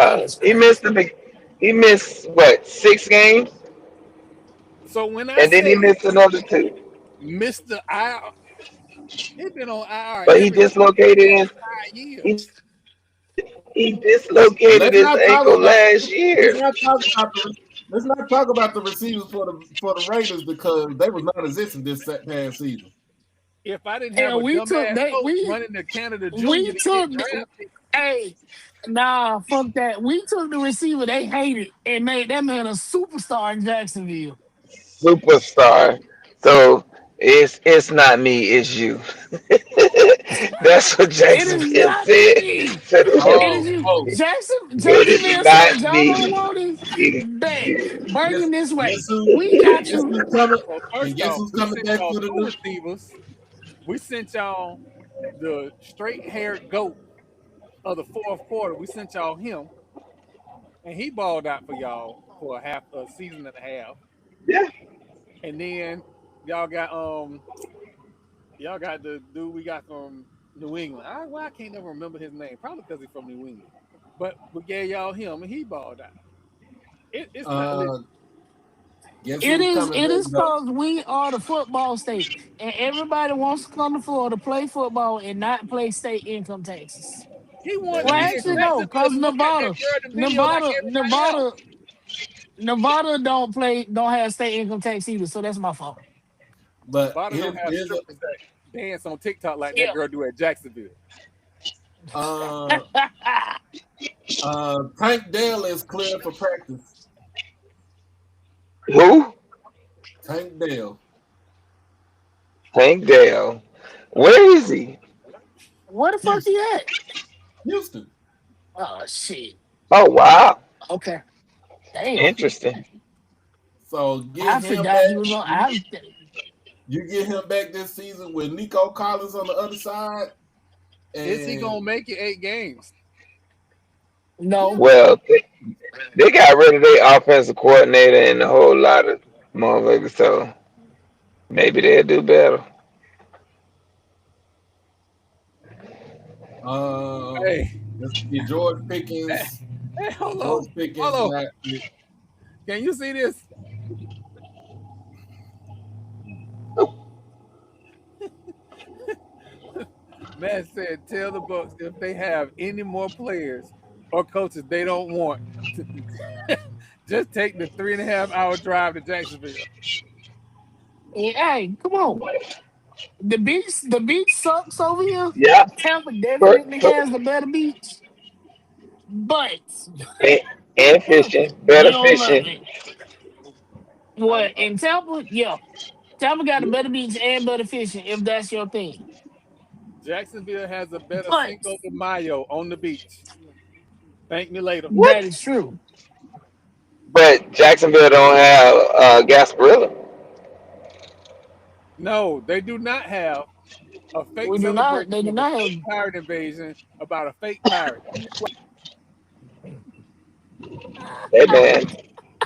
That Yeah, is crazy. he missed what 6 games, So when I and then he say missed another 2. Mr. I, he been on IR But he every dislocated his 5 years. he dislocated Let's his not talk ankle about. last Let's year. not talk about the. Let's not talk about the receivers for the Raiders because they was non-existent this past season. If I didn't have And a we took dumbass that coach running the Canada Junior we to get took drafted, hey, nah, fuck that. We took the receiver they hated and made that man a superstar in Jacksonville. Superstar. So it's not me, it's you. That's what It is Jacksonville not said. me. It is Oh, you. oh, It's Jacksonville said not y'all don't me. want it. Bet. Bring guess him this way. guess who? We got Guess you. who's coming? well, And first guess off, who's we coming sent back y'all for the two new? receivers. We sent y'all the straight haired goat of the fourth quarter. We sent y'all him, and he balled out for y'all for a season and a half. Yeah. And then y'all got y'all got the dude we got from New England. I can't never remember his name. Probably because he's from New England. But we gave y'all him, and he balled out. It's not legit. Uh, guess who's coming It back is though? because we are the football state. And everybody wants to come to Florida, play football, and not pay state income taxes. He wanted Well, to be That's in actually, true. no, Jacksonville because to look at that girl in the video like Nevada, everybody else. don't have state income tax either. So that's my fault. But Nevada don't have here's a strippers that dance on TikTok like that Yeah. girl do at Jacksonville. uh Tank Dell is cleared for practice. Who? Tank Dell. Hank Dale. Where is he? Where the fuck Houston. he at? Houston. Oh shit. Oh wow. Okay. Damn. Interesting. So I get him forgot back. he was on. You get him back this season with Nico Collins on the other side. Is he gonna And make it 8 games? No. Well, they got rid of their offensive coordinator and a whole lot of motherfuckers, so maybe they'll do better. Hey, let's get George hey, Pickens. hey, hold George on, Pickens. hold on. Can you see this? Matt said, "Tell the Bucks if they have any more players or coaches they don't want, just take the 3.5 hour drive to Jacksonville." Hey, come on. The beach sucks over here. Yeah. Tampa For, definitely for, has the better beach, but and, and fishing. you Better don't love fishing. it. What I, in Tampa? Yeah, Tampa got a better beach and better fishing if that's your thing. Jacksonville has a better But Cinco de Mayo on the beach. Thank me later. What? that is true. But Jacksonville don't have Gasparilla. No, they do not have a fake We do not. They celebration do of a not have. fake pirate invasion about a fake pirate. Hey man,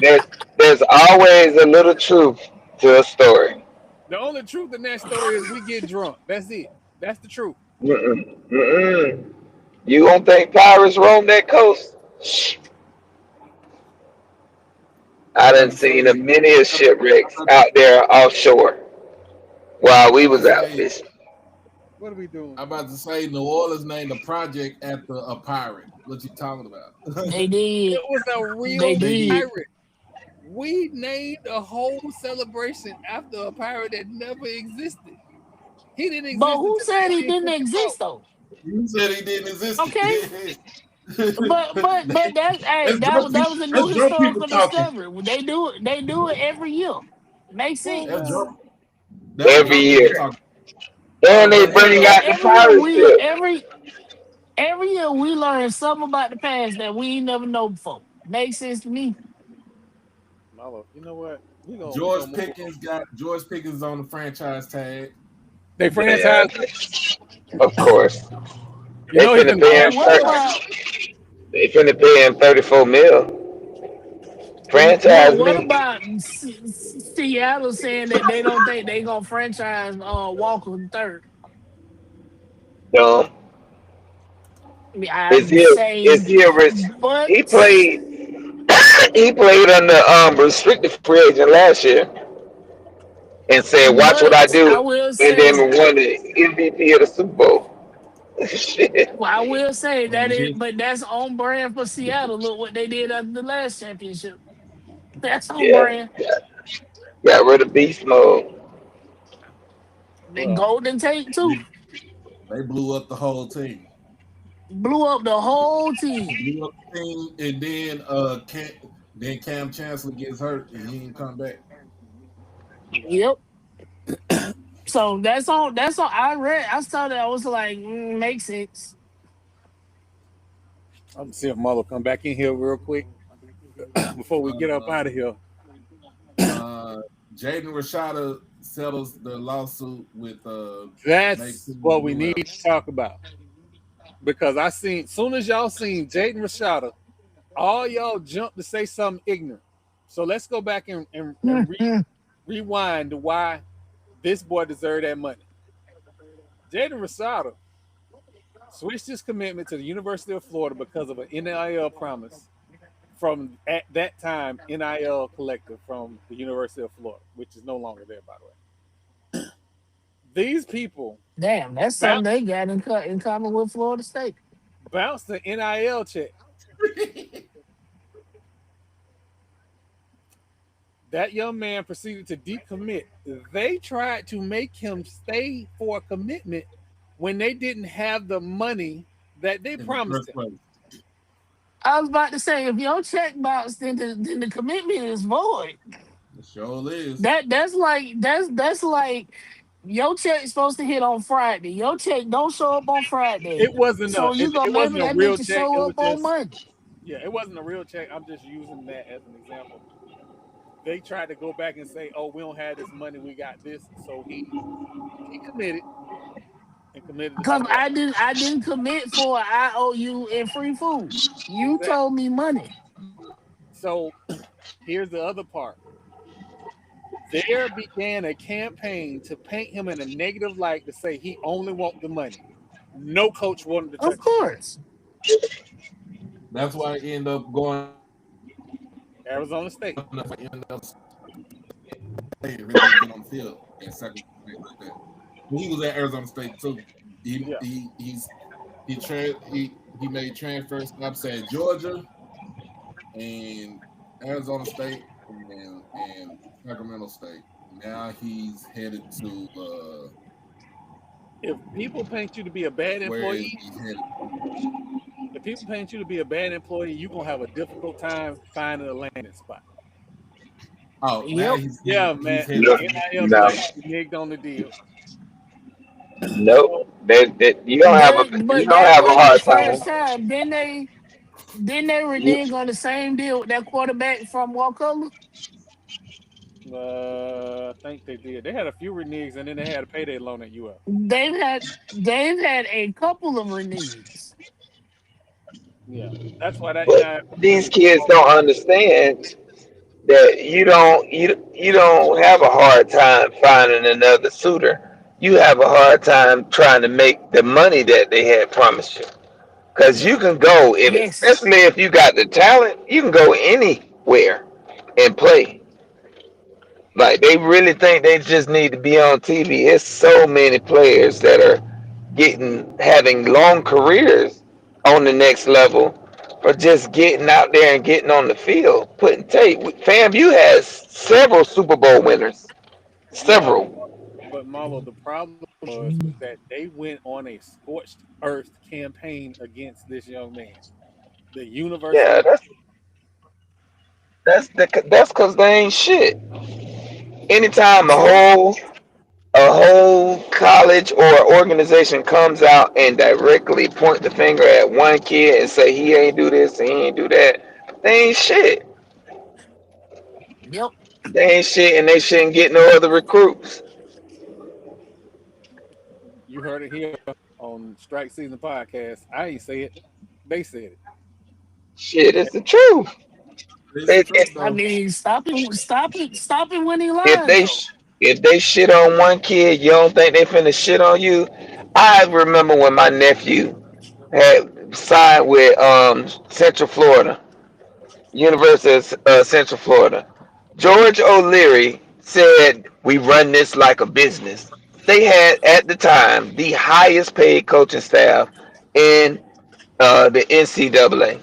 there's there's always a little truth to a story. The only truth in that story is we get drunk. That's it. That's the truth. Mm-mm, mm-mm. You don't think pirates roam that coast? I I'm done about to seen a say, many of I'm shipwrecks about out there offshore while we to was out say, fishing. What are we doing? I'm about to say, New Orleans named a project after a pirate. What you talking about? They did. It was a They real They did. did. pirate. We named a whole celebration after a pirate that never existed. He didn't But exist who until said he didn't 1954. exist though? You said he didn't exist. Okay. But that hey that was a new that's drunk people historical talking. discovery. They do it every year. Makes That's sense. drunk. That's Every drunk people year. talking. And they But bring out the Every year pirate ship. every year we learn something about the past that we ain't never know before. Makes sense to me. Marlo, you know what? We gonna George move on. Pickens got George Pickens on the franchise tag. They Yeah, franchise. of course. You They know he finna been pay Hey, him gone for what a 30, while. about they finna pay him 34 mil. Well, Franchise what me. about Seattle saying that they don't think they gonna franchise Walker the third? Dumb. I Is would he say, is he a risk? but He played he played under restricted free agent last year and said, "Watch what I I do," will and say, then won the MVP of the Super Bowl. Shit. well, I will say that is, Mhm. but that's on brand for Seattle. Look what they did after the last championship. That's on Yeah, brand. got rid of beast mode. The Well, Golden Tate too They, they blew up the whole team. blew up the whole team. Blew up the team, and then Cam Chancellor gets hurt and he didn't come back. Yep. So that's all. That's all. I saw that. I was like, makes sense. I'm gonna see if Marlo come back in here real quick before we get up Uh, out of here. Jaden Rashada settles the lawsuit with That's Maxine what we Lewis. need to talk about because I seen soon as y'all seen Jaden Rashada, all y'all jumped to say something ignorant. So let's go back and rewind to why this boy deserved that money. Jaden Rashada switched his commitment to the University of Florida because of an NIL promise from at that time NIL collective from the University of Florida, which is no longer there, by the way. These people Damn, that's something they got in common with Florida State. bounced the NIL check. That young man proceeded to decommit. They tried to make him stay for a commitment when they didn't have the money that they In the promised first him. place. I was about to say, if your check bounced, then the commitment is void. It sure is. That's like your check's supposed to hit on Friday. Your check don't show up on Friday, It wasn't so a you it gonna maybe wasn't a that bitch real to check. show It up was on just Monday. yeah, it wasn't a real check. I'm just using that as an example. They tried to go back and say, "Oh, we don't have this money. We got this." So he committed and committed to Cause something else. I didn't commit for IOU and free food. You Exactly. told me money. So here's the other part. There began a campaign to paint him in a negative light to say he only wants the money. No coach wanted to Of touch him. course. That's why I end up going Arizona State. end up staying, really get on the field in Sacramento State like that. When he was at Arizona State too. He Yeah. he made transfer stops at Georgia and Arizona State and Sacramento State. Now he's headed to If people paint you to be a bad where is employee, he headed? if people paint you to be a bad employee, you're gonna have a difficult time finding a landing spot. Oh, now Yep. he's Yeah, he's man. headed. No, NIL no. nigged on the deal. Nope. You don't have a you But don't that have a wasn't the hard time. first time. Then they You, reneged on the same deal with that quarterback from Wakulla. I think they did. They had a few reneges, and then they had a payday loan at UF. They've had a couple of reneges. Yeah, that's why that but guy these who kids don't understand that you don't have a hard time finding another suitor. You have a hard time trying to make the money that they had promised you. Cause you can go if, Yes. especially if you got the talent, you can go anywhere and play. Like they really think they just need to be on TV. It's so many players that are having long careers on the next level for just getting out there and getting on the field, putting tape. FAMU has several Super Bowl winners. yeah, Several. but Marlo, the problem was that they went on a scorched earth campaign against this young man. The Yeah, university, that's because they ain't shit. Anytime True. a whole college or organization comes out and directly point the finger at one kid and say he ain't do this and he ain't do that, they ain't shit. Yep. They ain't shit and they shouldn't get no other recruits. you heard it here on Strike Season Podcast. I ain't say it; they said it. Shit, it's the truth. It's the It, truth it, I though. mean, stop it when he if lies they though. sh- if they shit on one kid, you don't think they finna shit on you. I remember when my nephew had signed with Central Florida, University of Central Florida. George O'Leary said, "We run this like a business." They had at the time the highest paid coaching staff in the NCAA.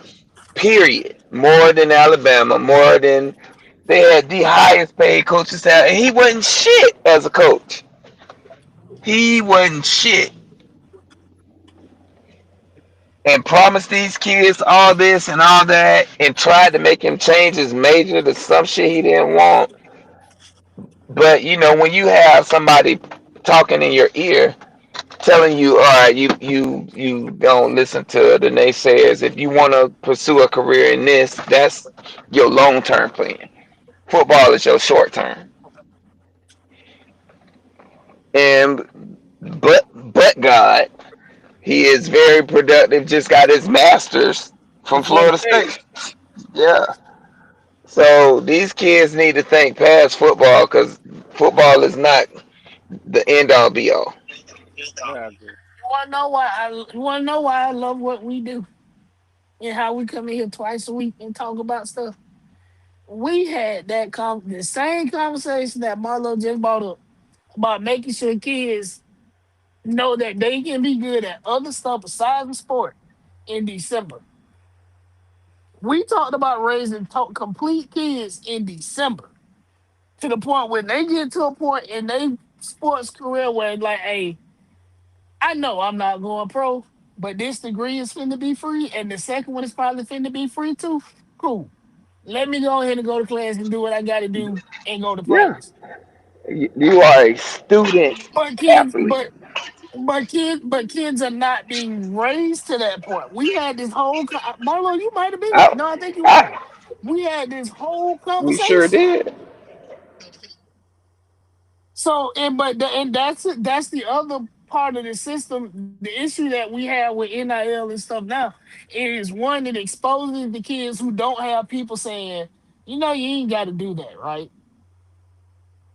Period. More than Alabama, more than they had the highest paid coaching staff, and he wasn't shit as a coach. He wasn't shit, and promised these kids all this and all that, and tried to make him change his major to some shit he didn't want. But when you have somebody talking in your ear, telling you, all right, you don't listen to the naysayers. If you want to pursue a career in this, that's your long term plan. Football is your short term. And but God, he is very productive. Just got his master's From from Florida Florida State. State. Yeah. So these kids need to think past football because football is not the end all be all. Yeah, I agree. You wanna know why I love what we do and how we come in here twice a week and talk about stuff? We had the same conversation that Marlo just brought up about making sure kids know that they can be good at other stuff besides the sport in December. We talked about raising complete kids in December to the point when they get to a point in their sports career where it's like, hey, I know I'm not going pro, but this degree is finna be free, and the second one is probably finna be free too. Cool. Let me go ahead and go to class and do what I got to do and go to Yeah. practice. You are a student But kids, athlete. but kids are not being raised to that point. We had this whole Marlo, you might have been there. I, No, I think you were. I, We had this whole we sure conversation. did. So and that's the other part of the system. The issue that we have with NIL and stuff now is one that exposes the kids who don't have people saying, you ain't got to do that, right?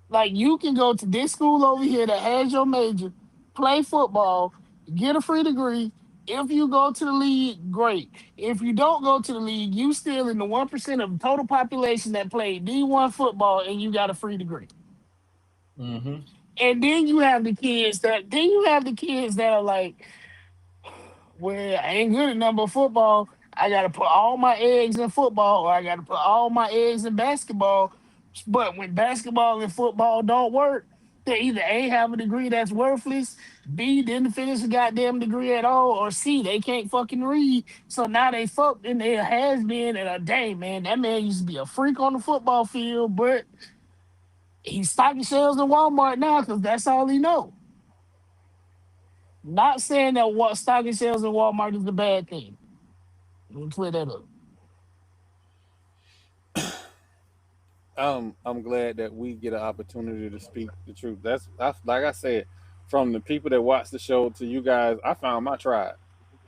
Like you can go to this school over here that has your major, play football, get a free degree. If you go to the league, great. If you don't go to the league, you still in the 1% of the total population that played D1 football and you got a free degree. Mm-hmm. And then you have the kids that are like, well, I ain't good at number football. I gotta put all my eggs in football, or I gotta put all my eggs in basketball. But when basketball and football don't work, they either A have a degree that's worthless, B didn't finish a goddamn degree at all, or C they can't fucking read. So now they fucked and they has been and a dang man, that man used to be a freak on the football field, but he's stocking shelves in Walmart now because that's all he know. Not saying that what stocking sales in Walmart is a bad thing. Let me clear that up. I'm glad that we get an opportunity to speak the truth. That's like I said, from the people that watch the show to you guys, I found my tribe.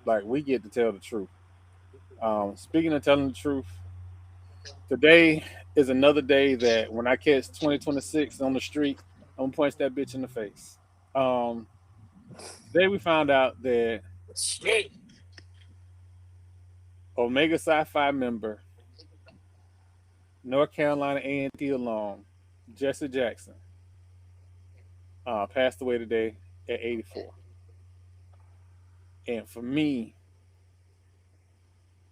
Like we get to tell the truth. Speaking of telling the truth, today is another day that when I catch 2026 on the street, I'm gonna punch that bitch in the face. Um, Today we found out that Shit. Omega Psi Phi member, North Carolina A&T alum, Jesse Jackson, passed away today at 84. And for me,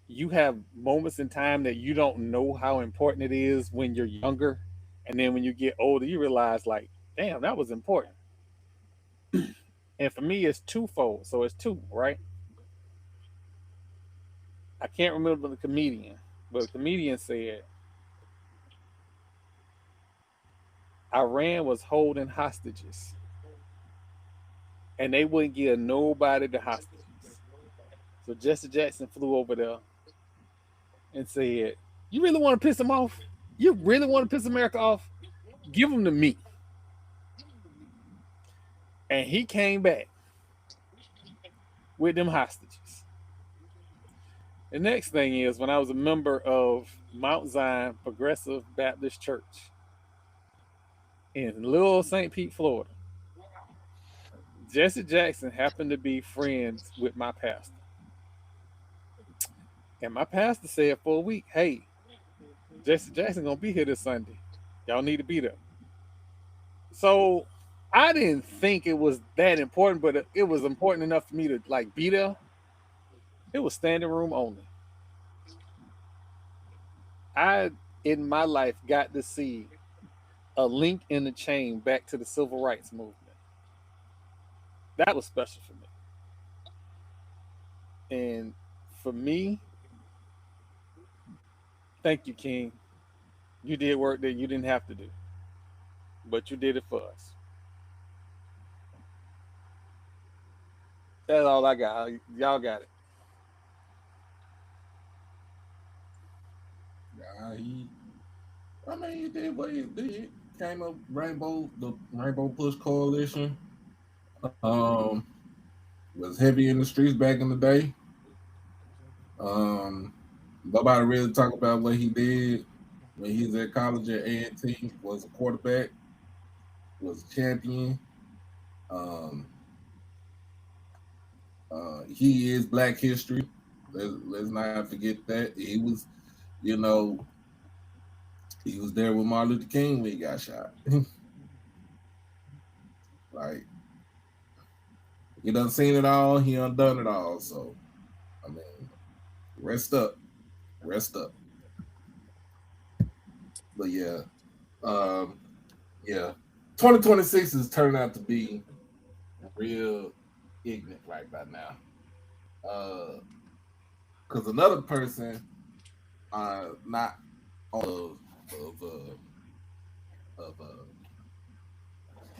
you have moments in time that you don't know how important it is when you're younger, and then when you get older, you realize like, damn, that was important. And for me, it's twofold. So it's two, right? I can't remember the comedian, but the comedian said Iran was holding hostages, and they wouldn't give nobody the hostages. So Jesse Jackson flew over there and said, "You really want to piss them off? You really want to piss America off? Give them to me." And he came back with them hostages. The next thing is when I was a member of Mount Zion Progressive Baptist Church in Little St. Pete, Florida, Jesse Jackson happened to be friends with my pastor. And my pastor said for a week, "Hey, Jesse Jackson gonna be here this Sunday. Y'all need to be there." So I didn't think it was that important, but it was important enough for me to like be there. It was standing room only. I in my life got to see a link in the chain back to the civil rights movement. That was special for me. And for me, thank you, King. You did work that you didn't have to do, but you did it for us. That's all I got. Y'all got it. He, I mean, he did what he did. Came up the Rainbow Push Coalition. Um, was heavy in the streets back in the day. Um, Nobody really talk about what he did when he was at college at A&T. Was a quarterback, was a champion. Um, he is Black history. Let's not forget that he was, you know, he was there with Martin Luther King when he got shot. Like he done seen it all. He done done it all. So I mean, rest up, rest up. But yeah, um, yeah, 2026 is turning out to be real ignorant right by now. Because another person, not of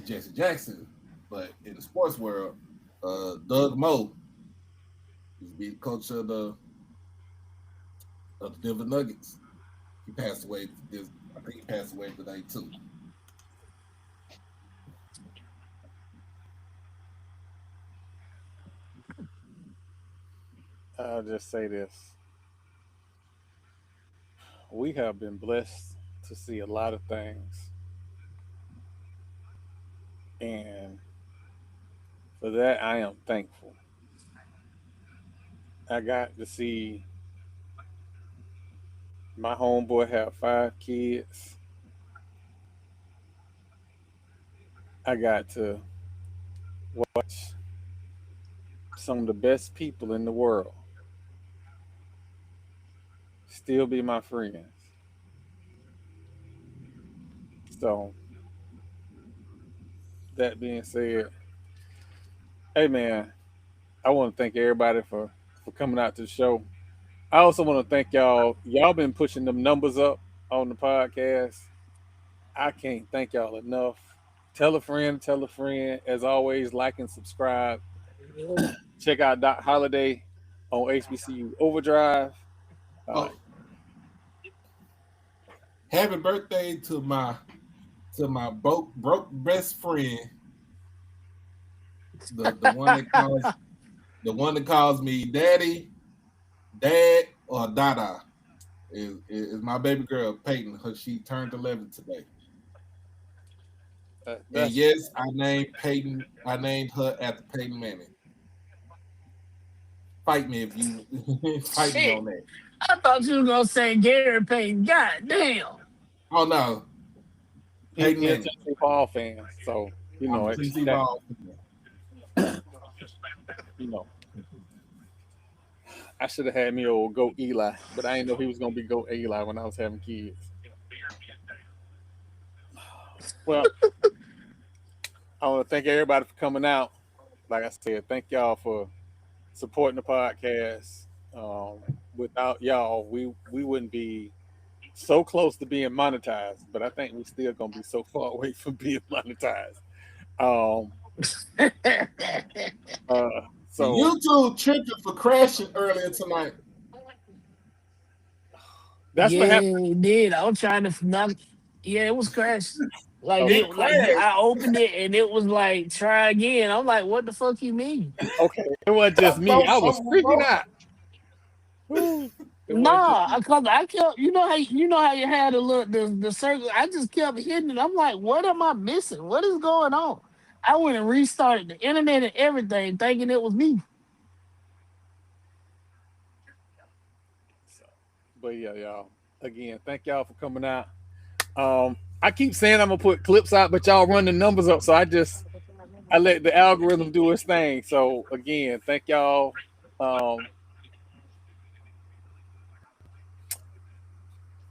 Jesse Jackson, but in the sports world, Doug Moe used to be the coach of the Denver Nuggets. He passed away. I think he passed away today too. I'll just say this. We have been blessed to see a lot of things. And for that, I am thankful. I got to see my homeboy have 5 kids. I got to watch some of the best people in the world still be my friends. So, that being said, hey man, I want to thank everybody for coming out to the show. I also want to thank y'all. Y'all been pushing them numbers up on the podcast. I can't thank y'all enough. Tell a friend, tell a friend. As always, like and subscribe. Check out Doc Holiday on HBCU Overdrive. Oh, happy birthday to my broke best friend, the one that calls me daddy, dad, or dada. Is my baby girl Peyton. She turned 11 today. And yes, I named Peyton. I named her after Peyton Manning. Fight me if you fight me on that. I thought you were gonna say Gary Payton. God damn. Oh no. Peyton Manning. He's a ball fan, so you know it. You know. I should have had me old Go Eli, but I didn't know he was gonna be Go Eli when I was having kids. Well, I want to thank everybody for coming out. Like I said, thank y'all for supporting the podcast. Without y'all, we wouldn't be so close to being monetized, but I think we're still gonna be so far away from being monetized. So YouTube tripping for crashing earlier tonight. That's what happened. It did. I was trying to knock. Yeah, it was crashing. Like, I opened it and it was like, try again. I'm like, what the fuck you mean? Okay, it wasn't just me. I was freaking out. Nah, because I kept, you know how you had the circle. I just kept hitting it. I'm like, what am I missing? What is going on? I went and restarted the internet and everything, thinking it was me. But yeah, y'all. Again, thank y'all for coming out. I keep saying I'm gonna put clips out, but y'all run the numbers up, so I let the algorithm do its thing. So again, thank y'all.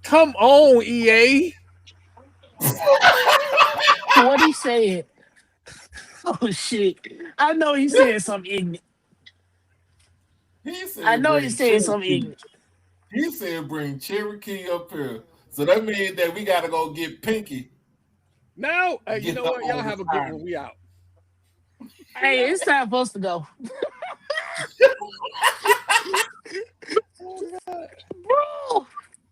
Come on, EA. What he said? Oh shit! I know he said something ignorant. He said something ignorant. He said bring Cherokee up here. So that means that we gotta go get Pinky. No, you know what? Y'all have a good one. We out. Hey, it's time for us to go. Bro.